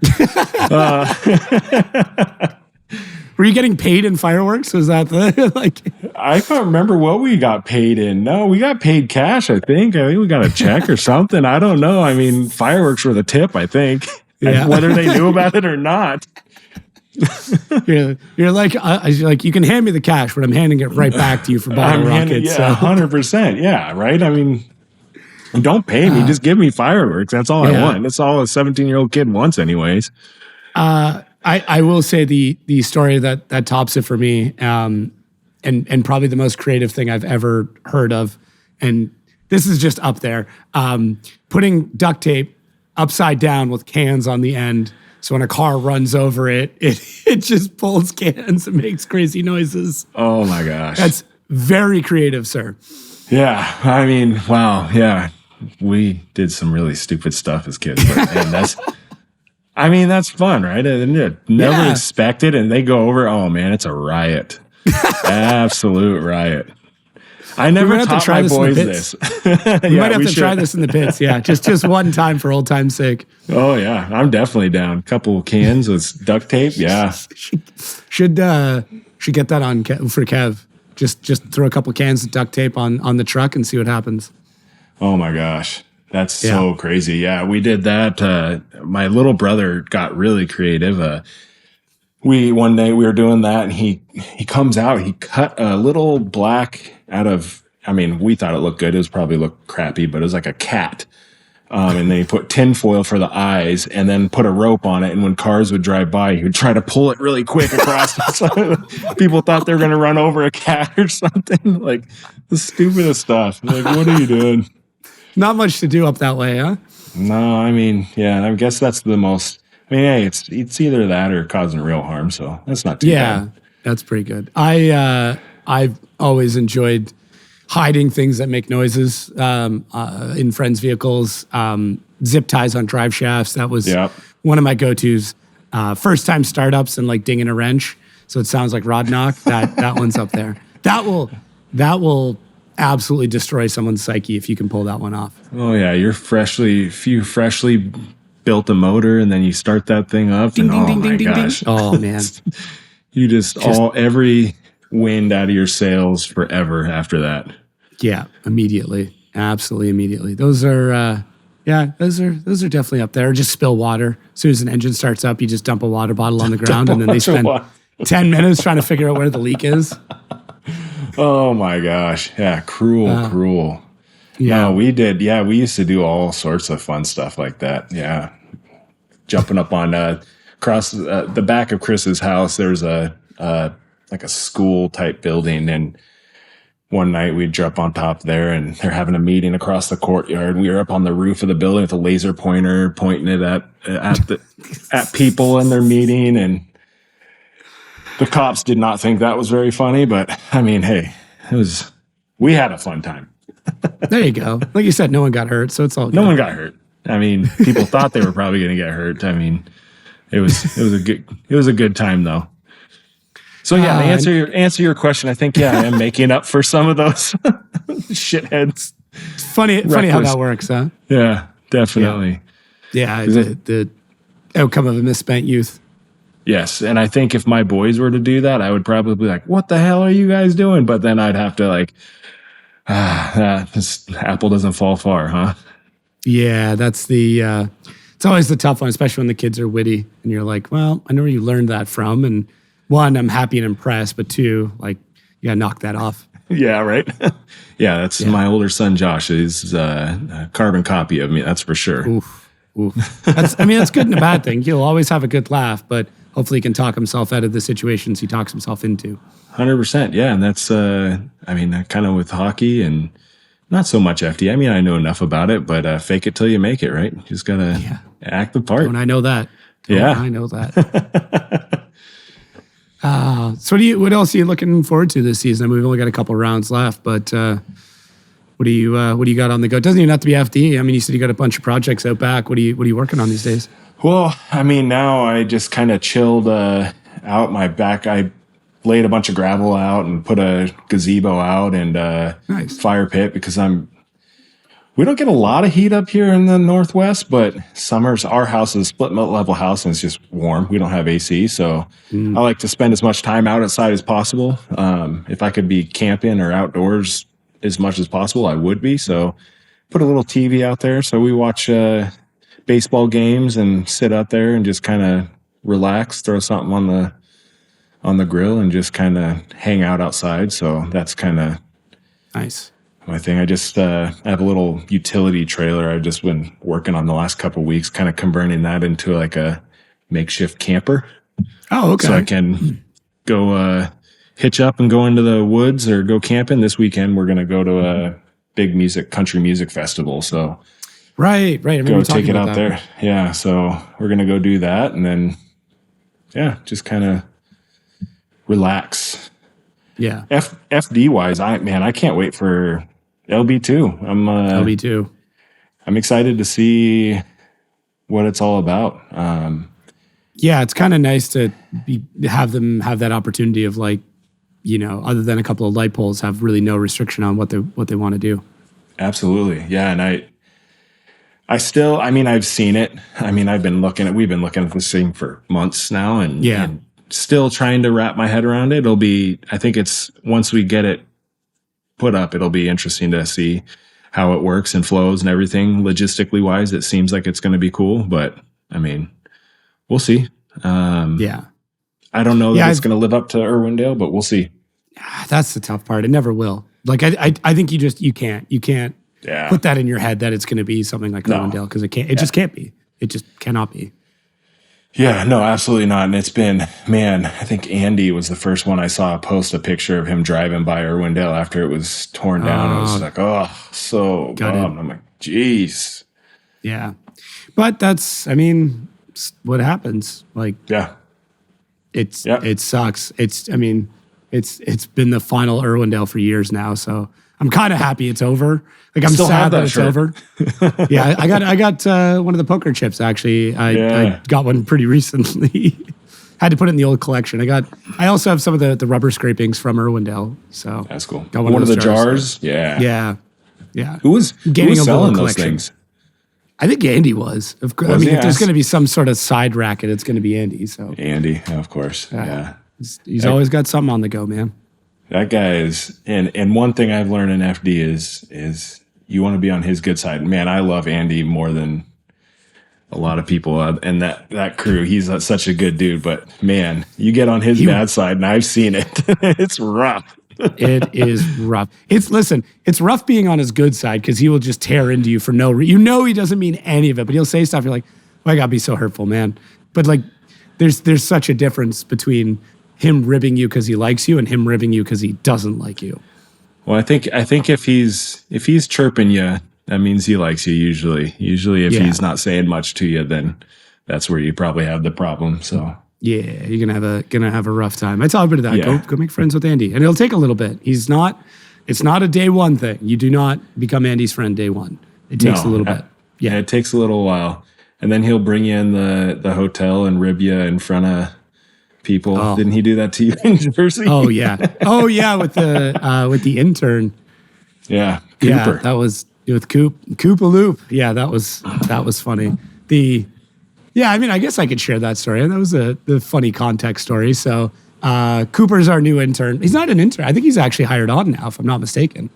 Were you getting paid in fireworks? Was that the like? I can't remember what we got paid in. No, we got paid cash, I think. I think we got a check or something. I don't know. I mean, fireworks were the tip, I think. Yeah. Whether they knew about it or not. You're like, you can hand me the cash, but I'm handing it right back to you for bottle rockets. Yeah, 100%. Yeah, right? I mean, don't pay me. Just give me fireworks. That's all I want. That's all a 17-year-old kid wants anyways. I will say the story that tops it for me, and probably the most creative thing I've ever heard of, and this is just up there, putting duct tape upside down with cans on the end. So when a car runs over it, it just pulls cans and makes crazy noises. Oh my gosh. That's very creative, sir. Yeah. I mean, wow. Yeah. We did some really stupid stuff as kids, but man, that's fun, right? And never expected, and they go over, oh man, it's a riot. Absolute riot. I never taught my boys this. We might have to try this in the pits. Yeah, just one time for old time's sake. Oh yeah, I'm definitely down. A couple cans with duct tape. Yeah, should get that on for Kev. Just throw a couple cans of duct tape on the truck and see what happens. Oh my gosh, that's so crazy. Yeah, we did that. My little brother got really creative. One day we were doing that, and he comes out. He cut a little black out of. I mean, we thought it looked good. It was probably looked crappy, but it was like a cat. And then he put tinfoil for the eyes, and then put a rope on it. And when cars would drive by, he would try to pull it really quick across. People thought they were going to run over a cat or something. Like the stupidest stuff. Like, what are you doing? Not much to do up that way, huh? No, I mean, yeah. I guess that's the most. I mean, hey, it's either that or causing real harm, so that's not too bad. Yeah, that's pretty good. I've always enjoyed hiding things that make noises in friends' vehicles. Zip ties on drive shafts. That was one of my go-tos. First time startups and like dinging a wrench, so it sounds like rod knock. That one's up there. That will absolutely destroy someone's psyche if you can pull that one off. Oh yeah, if you freshly built a motor and then you start that thing up, ding, and ding, ding, ding, gosh. Ding. Oh man, you just every wind out of your sails forever after that. Yeah, immediately, absolutely immediately. Those are definitely up there. Just spill water as soon as an engine starts up. You just dump a water bottle on the ground, and then they spend 10 minutes trying to figure out where the leak is. Oh my gosh, yeah, cruel. Yeah, no, we did. Yeah, we used to do all sorts of fun stuff like that. Yeah, jumping up on across the back of Chris's house. There's a like a school type building, and one night we'd jump on top there, and they're having a meeting across the courtyard. We were up on the roof of the building with a laser pointer, pointing it at people in their meeting, and the cops did not think that was very funny. But I mean, hey, we had a fun time. There you go. Like you said, no one got hurt, so it's all good. No one got hurt. I mean, people thought they were probably going to get hurt. I mean, it was a good time though. So yeah, to answer your question, I think I am making up for some of those shitheads. Funny how that works, huh? Yeah, definitely. Yeah, the outcome of a misspent youth. Yes. And I think if my boys were to do that, I would probably be like, what the hell are you guys doing? But then I'd have to like, this apple doesn't fall far, huh? Yeah, that's it's always the tough one, especially when the kids are witty and you're like, well, I know where you learned that from. And one, I'm happy and impressed, but two, like, you gotta knock that off. Yeah, right. Yeah, that's my older son, Josh. He's a carbon copy of me. That's for sure. Oof. That's good and a bad thing. He'll always have a good laugh, but hopefully he can talk himself out of the situations he talks himself into. 100%. Yeah. And that's, kind of with hockey and not so much FD. I mean, I know enough about it, but fake it till you make it, right? You just got to act the part. Don't I know that? I know that. So what else are you looking forward to this season? I mean, we've only got a couple rounds left, but what do you got on the go? It doesn't even have to be FD. I mean, you said you got a bunch of projects out back. What are you working on these days? Well, I mean, now I just kind of chilled out my back. I laid a bunch of gravel out and put a gazebo out and nice. Fire pit because we don't get a lot of heat up here in the Northwest, but summers, our house is a split level house and it's just warm. We don't have AC. So I like to spend as much time outside as possible. If I could be camping or outdoors as much as possible, I would be. So put a little TV out there. So we watch baseball games and sit out there and just kind of relax, throw something on the grill and just kind of hang out outside. So that's kind of nice. My thing. I just have a little utility trailer I've just been working on the last couple of weeks, kind of converting that into like a makeshift camper. Oh, okay. So I can go hitch up and go into the woods or go camping. This weekend we're going to go to a big country music festival. So right. I go take it out there. Yeah. So we're going to go do that and then just kind of relax. Yeah. FD wise, I can't wait for LB2. LB2. I'm excited to see what it's all about. It's kind of nice to have them have that opportunity of like, other than a couple of light poles, have really no restriction on what they want to do. Absolutely. Yeah. And I've seen it. I mean, we've been looking at this thing for months now and still trying to wrap my head around it. I think it's once we get it put up, it'll be interesting to see how it works and flows and everything logistically wise. It seems like it's going to be cool, but I mean, we'll see. I don't know that it's going to live up to Irwindale, but we'll see. That's the tough part. It never will. Like, I think you can't put that in your head that it's going to be something like Irwindale because it just can't be. It just cannot be. Yeah, no, absolutely not. And it's been, I think Andy was the first one I saw post a picture of him driving by Irwindale after it was torn down. I was like, so bummed. I'm like, geez. Yeah. But that's what happens. Like, it sucks. It's been the final Irwindale for years now. So I'm kind of happy it's over. Like I'm sad that it's over. Yeah, I got one of the poker chips actually. I got one pretty recently. Had to put it in the old collection. I also have some of the rubber scrapings from Irwindale. So that's cool. Got one of the jars. Yeah. Who was selling those things? I think Andy was. Of course. If there's going to be some sort of side racket, it's going to be Andy. So Andy, of course. Yeah. He's always got something on the go, man. That guy is, and one thing I've learned in FD is you want to be on his good side. Man, I love Andy more than a lot of people and that crew. He's such a good dude, but man, you get on his bad side, and I've seen it. It's rough. It is rough. It's rough being on his good side because he will just tear into you for no reason. He doesn't mean any of it, but he'll say stuff. You're like, why gotta be so hurtful, man? But like, there's such a difference between him ribbing you because he likes you and him ribbing you because he doesn't like you. Well, I think if he's chirping you, that means he likes you usually. Usually if he's not saying much to you, then that's where you probably have the problem. So yeah, you're gonna have a rough time. I tell everybody that. Yeah. Go make friends with Andy. And it'll take a little bit. It's not a day one thing. You do not become Andy's friend day one. It takes a little bit. Yeah, it takes a little while. And then he'll bring you in the hotel and rib you in front of people. Oh. Didn't he do that to you in Jersey? Oh yeah. With the intern. Yeah. Cooper. Yeah, that was with Coop a Loop. Yeah, that was funny. Yeah, I mean, I guess I could share that story. That was the funny context story. So Cooper's our new intern. He's not an intern. I think he's actually hired on now, if I'm not mistaken.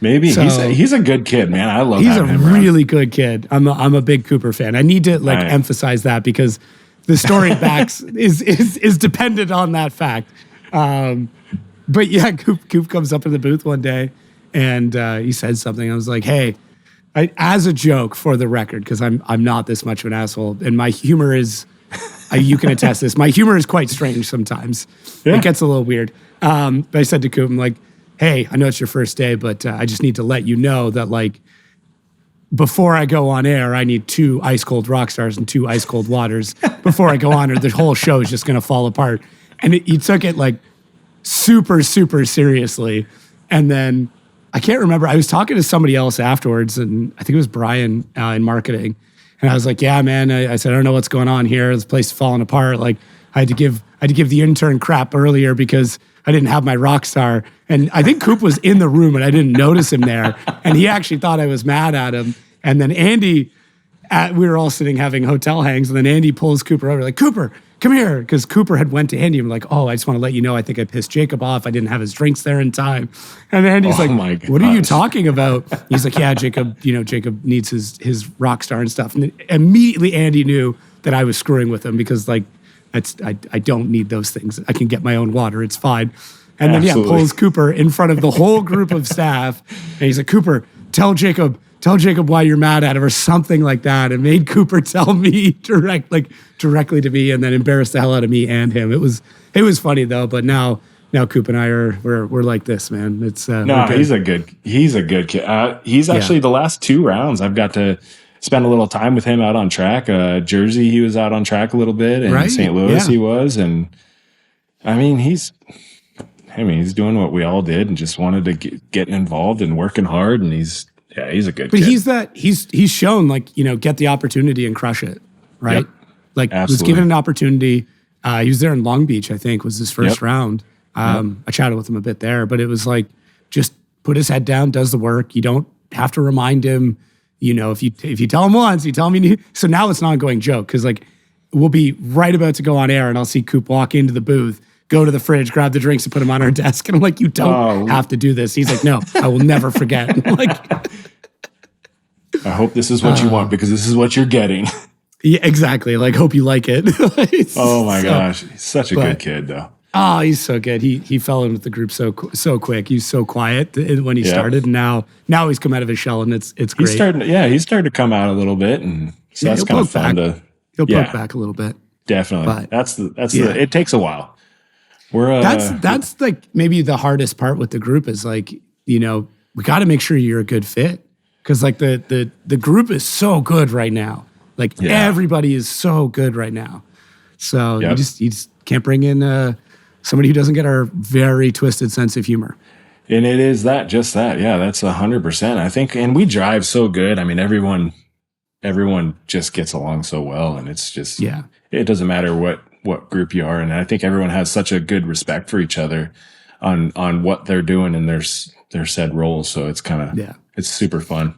Maybe So- he's a good kid, man. I love He's a having him around. really good kid. I'm a big Cooper fan. I need to Right. emphasize that because the story backs is dependent on that fact. But yeah, Coop comes up in the booth one day and he said something. I was like, hey, as a joke for the record, because I'm not this much of an asshole, and my humor is, you can attest this, my humor is quite strange sometimes. Yeah. It gets a little weird. But I said to Coop, I'm like, hey, I know it's your first day, but I just need to let you know that like, before I go on air, I need 2 ice cold rock stars and 2 ice cold waters before I go on, or the whole show is just going to fall apart. And he took it like super, super seriously. And then I can't remember. I was talking to somebody else afterwards, and I think it was Brian in marketing. And I was like, yeah, man, I said, I don't know what's going on here. This place is falling apart. Like I had to give the intern crap earlier because I didn't have my rock star. And I think Coop was in the room and I didn't notice him there. And he actually thought I was mad at him. And then Andy, we were all sitting having hotel hangs. And then Andy pulls Cooper over, like, Cooper, come here. Because Cooper had went to Andy and like, oh, I just want to let you know, I think I pissed Jacob off. I didn't have his drinks there in time. And then Andy's Oh like, my what are you gosh. talking about? He's like, yeah, Jacob needs his rock star and stuff. And then immediately Andy knew that I was screwing with him because like, I don't need those things. I can get my own water. It's fine. And then, Absolutely. pulls Cooper in front of the whole group of staff. And he's like, Cooper, tell Jacob why you're mad at him or something like that. And made Cooper tell me directly to me and then embarrassed the hell out of me and him. It was funny though. But now Coop and I we're like this, man. It's No, we're good. he's a good kid. He's actually the last 2 rounds I've got to spend a little time with him out on track. Jersey, he was out on track a little bit, and Right, St. Louis yeah. he was, and I mean he's doing what we all did and just wanted to get involved and working hard, and he's a good But kid. he's shown like, get the opportunity and crush it, right? Yep. Like was Absolutely. given an opportunity. He was there in Long Beach, I think, was his first Yep. round. I chatted with him a bit there, but it was like just put his head down, does the work. You don't have to remind him. If you tell him once, you tell him. So now it's an ongoing joke because like we'll be right about to go on air, and I'll see Coop walk into the booth, go to the fridge, grab the drinks, and put them on our desk. And I'm like, you don't have to do this. He's like, no, I will never forget. I'm like, I hope this is what you want because this is what you're getting. yeah, exactly. Like, hope you like it. Oh my gosh, he's such a good kid though. Oh, he's so good. He fell in with the group so quick. He's so quiet when he started. And now he's come out of his shell, and it's great. He's starting to come out a little bit, and so that's he'll kind of poke fun back. to. He'll Yeah. poke back a little bit. Definitely. But- That's Yeah. it takes a while. We're That's like maybe the hardest part with the group is like, we got to make sure you're a good fit. Cause like the group is so good right now. Like everybody is so good right now. So you just can't bring in somebody who doesn't get our very twisted sense of humor. and it is just that. Yeah, that's 100%. I think, and we drive so good. I mean, everyone just gets along so well, and it's just, it doesn't matter what group you are. And I think everyone has such a good respect for each other on what they're doing in their said roles. So it's kind of, it's super fun.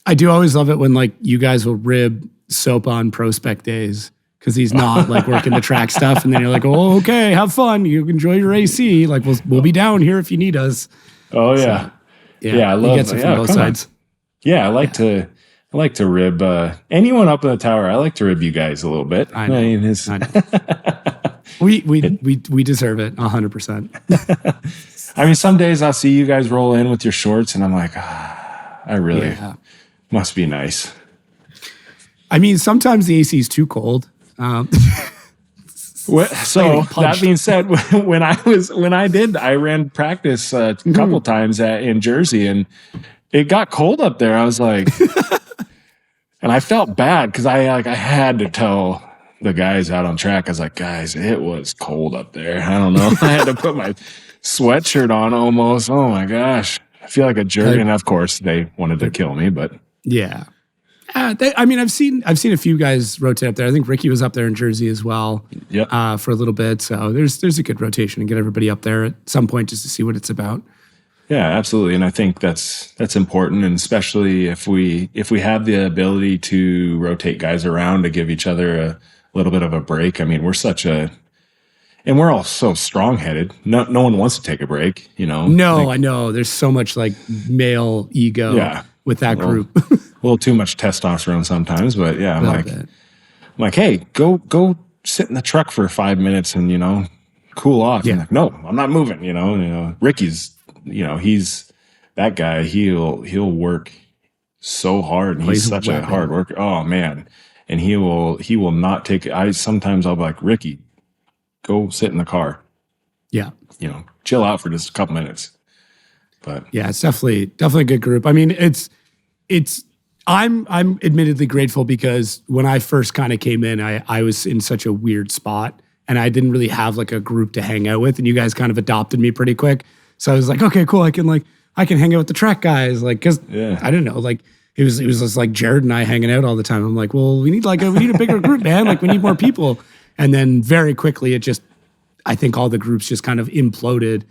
I do always love it when like you guys will rib Soap on prospect days because he's not like working the track stuff, and then you're like, oh, okay, have fun, you enjoy your AC. Like we'll be down here if you need us. Oh yeah, So, I love he gets it from both come on. sides. Yeah, I like to rib anyone up in the tower. I like to rib you guys a little bit. I know. I know. We deserve it 100%. I mean, some days I'll see you guys roll in with your shorts, and I'm like, I really must be nice. I mean, sometimes the AC is too cold. So punch. that being said, when I ran practice a couple times in Jersey, and it got cold up there. I was like, and I felt bad because I had to tell the guys out on track. I was like, guys, it was cold up there. I don't know. I had to put my sweatshirt on almost. Oh my gosh, I feel like a jerk. And of course, they wanted to kill me, but yeah. I've seen a few guys rotate up there. I think Ricky was up there in Jersey as well. Yep. For a little bit. So there's a good rotation and get everybody up there at some point just to see what it's about. Yeah, absolutely. And I think that's important, and especially if we have the ability to rotate guys around to give each other a little bit of a break. I mean, and we're all so strong-headed. No one wants to take a break, you know. No, I know. There's so much like male ego with that group. A little too much testosterone sometimes, but yeah, I'm like, hey, go sit in the truck for 5 minutes and, you know, cool off. Yeah. I'm like, no, I'm not moving, you know. Ricky's, you know, he's that guy. He'll work so hard, and he's such a hard worker. Oh man. And he will not take it. Sometimes I'll be like, Ricky, go sit in the car. Yeah. You know, chill out for just a couple minutes. But yeah, it's definitely a good group. I mean, I'm admittedly grateful because when I first kind of came in, I was in such a weird spot and I didn't really have like a group to hang out with, and you guys kind of adopted me pretty quick. So I was like, okay, cool. I can hang out with the track guys. Like, cause I don't know, like it was just like Jared and I hanging out all the time. I'm like, well, we need a bigger group, man. Like we need more people. And then very quickly, I think all the groups just kind of imploded.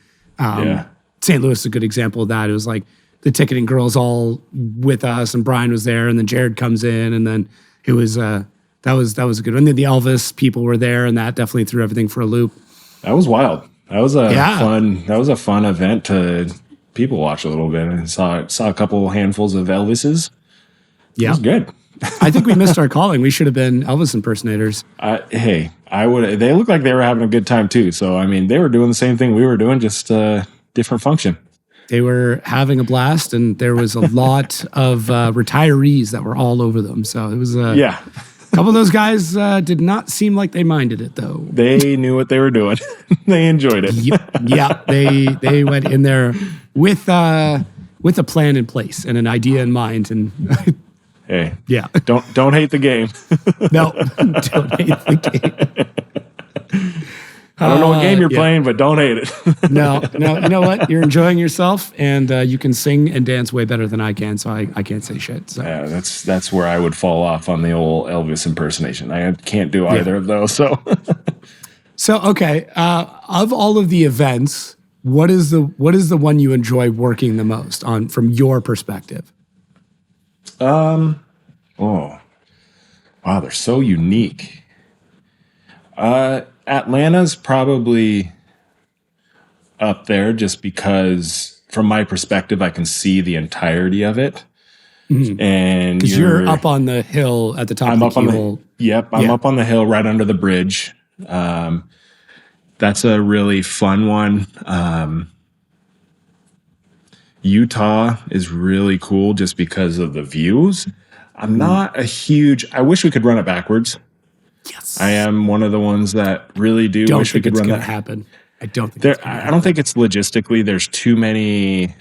St. Louis is a good example of that. It was like the ticketing girls all with us, and Brian was there, and then Jared comes in, and then it was that was a good one. And then the Elvis people were there, and that definitely threw everything for a loop. That was wild. That was a fun event to people watch a little bit, and saw a couple handfuls of Elvises. Yeah, it was good. I think we missed our calling. We should have been Elvis impersonators. Hey, I would. They looked like they were having a good time too. So I mean, they were doing the same thing we were doing, just different function. They were having a blast, and there was a lot of retirees that were all over them. So it was a couple of those guys did not seem like they minded it though. They knew what they were doing. They enjoyed it. Yeah, they went in there with a plan in place and an idea in mind, and. Hey, yeah. Don't hate the game. No, don't hate the game. I don't know what game you're playing, but don't hate it. No. You know what? You're enjoying yourself, and you can sing and dance way better than I can, so I can't say shit. So. Yeah, that's where I would fall off on the old Elvis impersonation. I can't do either of those. So okay, of all of the events, what is the one you enjoy working the most on from your perspective? Oh, wow, they're so unique. Atlanta's probably up there just because from my perspective, I can see the entirety of it. Mm-hmm. And because you're up on the hill at the top of the hill. I'm up on the hill right under the bridge. That's a really fun one. Utah is really cool just because of the views. I'm not a huge. I wish we could run it backwards. Yes, I am one of the ones that really wish we could run that. Happen. I don't think there. I don't think it's logistically. There's too many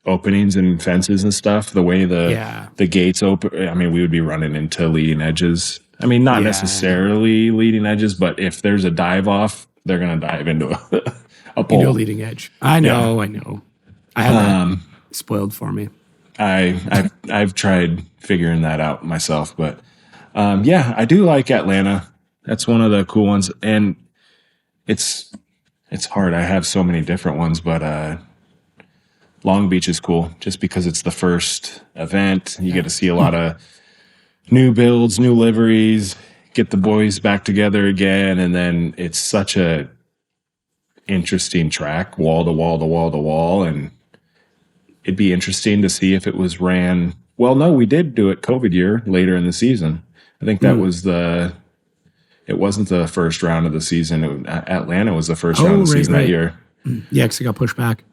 openings and fences and stuff. The way the gates open. I mean, we would be running into leading edges. I mean, not necessarily leading edges, but if there's a dive off, they're gonna dive into a pole. Into a leading edge. I know. I have that spoiled for me. I've tried figuring that out myself, but I do like Atlanta. That's one of the cool ones, and it's hard. I have so many different ones, but Long Beach is cool just because it's the first event. You get to see a lot of new builds, new liveries, get the boys back together again, and then it's such a interesting track, wall to wall to wall to wall, and it'd be interesting to see if it was ran. Well, no, we did do it COVID year later in the season. I think that was it wasn't the first round of the season. Atlanta was the first round of the season that year. Yeah, because it got pushed back.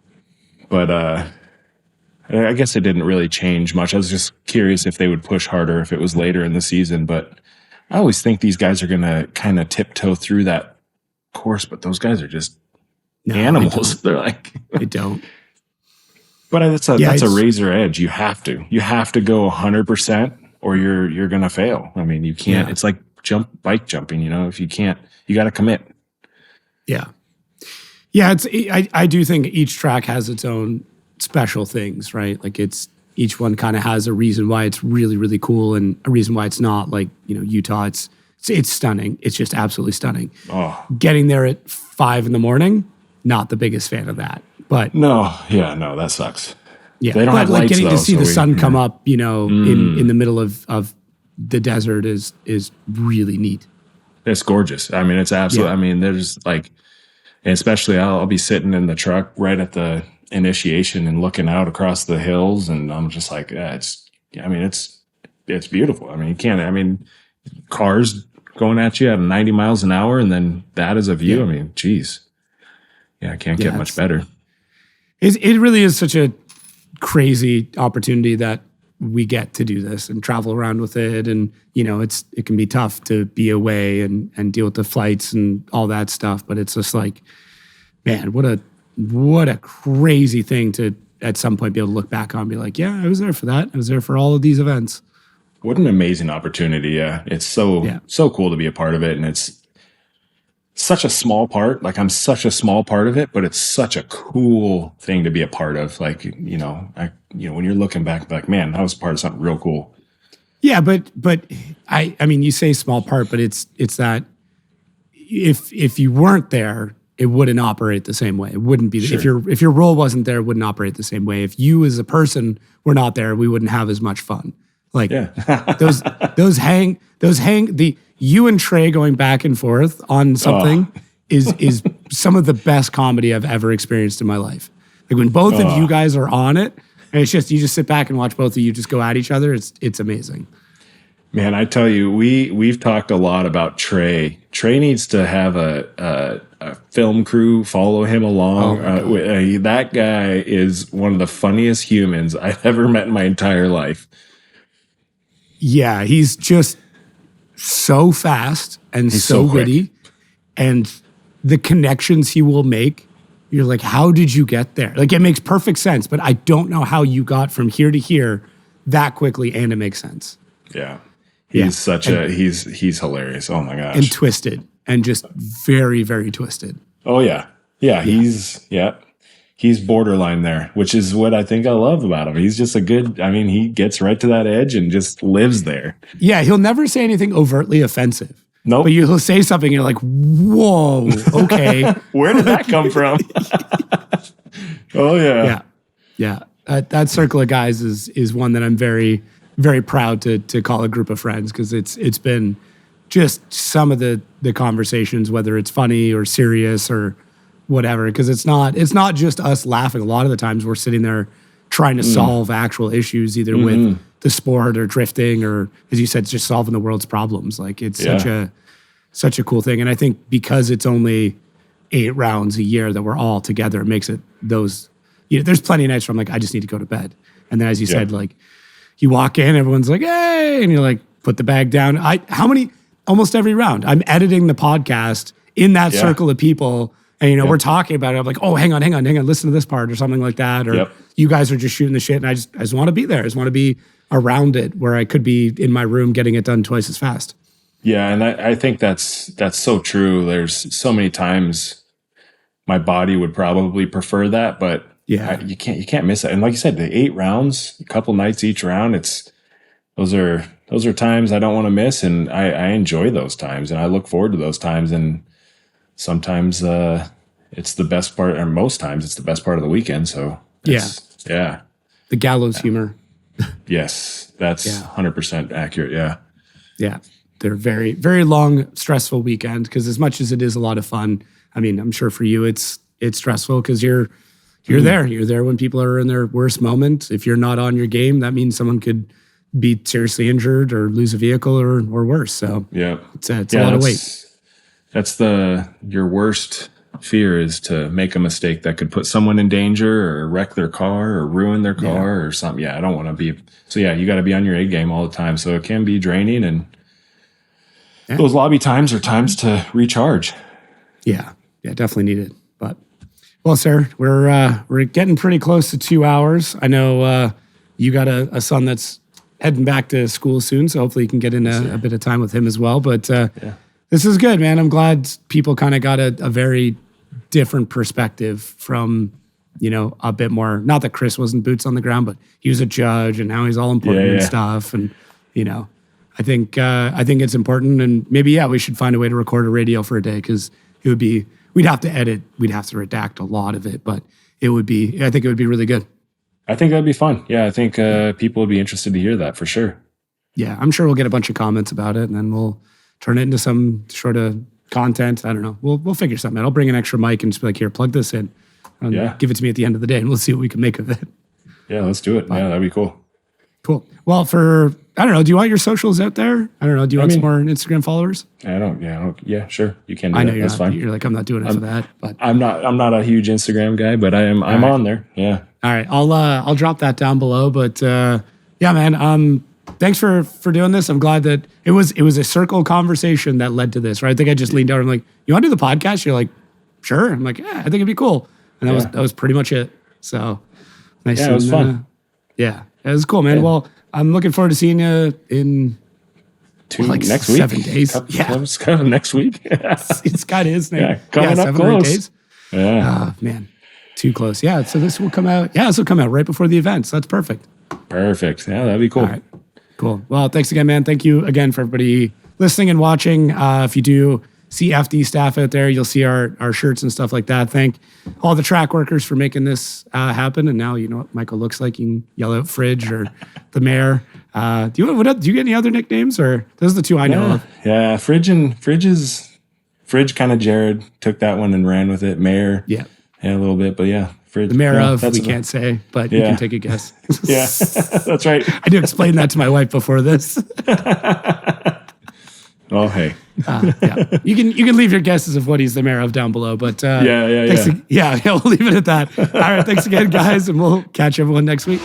But I guess it didn't really change much. I was just curious if they would push harder if it was later in the season. But I always think these guys are going to kind of tiptoe through that course, but those guys are just animals. They're like... They don't. But that's a razor edge. You have to go 100% or you're going to fail. I mean, you can't, it's like bike jumping, you know, if you can't, you got to commit. Yeah. Yeah. I do think each track has its own special things, right? Like each one kind of has a reason why it's really, really cool and a reason why it's not. Like, you know, Utah, it's stunning. It's just absolutely stunning. Oh. Getting there at 5 a.m, not the biggest fan of that. But No, that sucks. yeah, They don't but have like lights, getting though, to see so the we- sun come up, in the middle of the desert is really neat. It's gorgeous. I mean, it's absolutely. Yeah. I mean, there's like, and especially I'll be sitting in the truck right at the initiation and looking out across the hills, and I'm just like, it's beautiful. I mean, you can't. I mean, cars going at you at 90 miles an hour, and then that as a view. Yeah. I mean, geez, yeah, it can't get much better. It really is such a crazy opportunity that we get to do this and travel around with it. And, it can be tough to be away and deal with the flights and all that stuff. But it's just like, man, what a crazy thing to at some point be able to look back on and be like, yeah, I was there for that. I was there for all of these events. What an amazing opportunity. Yeah. It's so cool to be a part of it. And it's such a small part. Like I'm such a small part of it, but it's such a cool thing to be a part of. Like, when you're looking back, like, man, I was part of something real cool. Yeah. But I mean, you say small part, but it's that if you weren't there, it wouldn't operate the same way. It wouldn't be, Sure. if your role wasn't there, it wouldn't operate the same way. If you as a person were not there, we wouldn't have as much fun. Like you and Trey going back and forth on something is some of the best comedy I've ever experienced in my life. Like when both of you guys are on it, and it's just you just sit back and watch both of you just go at each other. It's amazing. Man, I tell you, we've talked a lot about Trey. Trey needs to have a film crew follow him along. That guy is one of the funniest humans I've ever met in my entire life. Yeah, he's just so fast and He's so so quick. witty, and the connections he will make. You're like, how did you get there? Like, it makes perfect sense, but I don't know how you got from here to here that quickly, and it makes sense. Yeah. Yeah. He's hilarious. Oh my gosh. And twisted, and just very, very twisted. Oh yeah. Yeah. He's borderline there, which is what I think I love about him. He's just he gets right to that edge and just lives there. Yeah, he'll never say anything overtly offensive. Nope. But he'll say something, and you're like, whoa, okay. Where did that come from? Oh yeah. Yeah. That circle of guys is one that I'm very, very proud to call a group of friends, because it's been just some of the conversations, whether it's funny or serious or whatever, because it's not just us laughing. A lot of the times we're sitting there trying to solve actual issues, either with the sport or drifting, or, as you said, just solving the world's problems. Like it's such a cool thing. And I think because it's only 8 rounds a year that we're all together, it makes it those, there's plenty of nights where I'm like, I just need to go to bed. And then, as you said, like you walk in, everyone's like, hey, and you're like, put the bag down. Almost every round, I'm editing the podcast in that circle of people. And, we're talking about it. I'm like, oh, hang on, listen to this part or something like that. Or you guys are just shooting the shit, and I just want to be there. I just want to be around it, where I could be in my room getting it done twice as fast. Yeah, and I think that's so true. There's so many times my body would probably prefer that, but you can't miss it. And like you said, the 8 rounds, a couple nights each round, those are times I don't want to miss, and I enjoy those times, and I look forward to those times. And sometimes it's the best part, or most times it's the best part of the weekend. So the gallows humor. Yes, that's 100% accurate. Yeah. They're very, very long, stressful weekend, because as much as it is a lot of fun, I mean, I'm sure for you it's stressful because you're there. You're there when people are in their worst moment. If you're not on your game, that means someone could be seriously injured or lose a vehicle or worse. So it's a lot of weight. That's your worst fear, is to make a mistake that could put someone in danger or wreck their car or ruin their car or something. Yeah, I don't want to be. So you got to be on your A game all the time. So it can be draining, and those lobby times are times to recharge. Yeah, definitely needed. But well, sir, we're getting pretty close to 2 hours. I know you got a son that's heading back to school soon, so hopefully you can get in a bit of time with him as well. But this is good, man. I'm glad people kind of got a very different perspective from, a bit more, not that Chris wasn't boots on the ground, but he was a judge and now he's all important and stuff. And, I think it's important, and maybe, we should find a way to record a radio for a day, because it would be we'd have to edit. We'd have to redact a lot of it, but I think it would be really good. I think that'd be fun. Yeah, I think people would be interested to hear that for sure. Yeah, I'm sure we'll get a bunch of comments about it, and then we'll turn it into some sort of content. I don't know. We'll figure something out. I'll bring an extra mic and just be like, here, plug this in. Give it to me at the end of the day, and we'll see what we can make of it. Yeah, let's do it. Yeah, that'd be cool. Cool. Well, I don't know. Do you want your socials out there? I don't know. Do you want some more Instagram followers? Yeah, sure. You can do I know that. That's fine. You're like, I'm not doing it for that. But I'm not a huge Instagram guy, but I'm on there. Yeah. All right. I'll drop that down below. But yeah, man. Thanks for doing this. I'm glad that it was a circle conversation that led to this, right? I think I just leaned over. I'm like, you want to do the podcast? You're like, sure. I'm like, yeah, I think it'd be cool. And that was pretty much it. So nice. Yeah, it was fun. Yeah, it was cool, man. Yeah. Well, I'm looking forward to seeing you in next week. 7 days. It's kind of next week. It's kind of his name. Yeah, coming up 7 close. or 8 days. Yeah. Oh, man. Too close. Yeah. So this will come out. Yeah, this will come out right before the event. So that's perfect. Perfect. Yeah, that'd be cool. All right. Cool. Well, thanks again, man. Thank you again for everybody listening and watching. If you do see FD staff out there, you'll see our shirts and stuff like that. Thank all the track workers for making this happen. And now you know what Michael looks like. You can yell out Fridge or the mayor. Do you get any other nicknames, or those are the two I know of? Yeah, Fridge kind of Jared took that one and ran with it. Mayor, yeah, a little bit, but yeah, Fridge. The mayor of we can't say, but you can take a guess. Yeah, that's right. I do explain that to my wife before this. Oh, hey. Yeah. You can leave your guesses of what he's the mayor of down below, but yeah, we'll leave it at that. All right, thanks again, guys, and we'll catch everyone next week.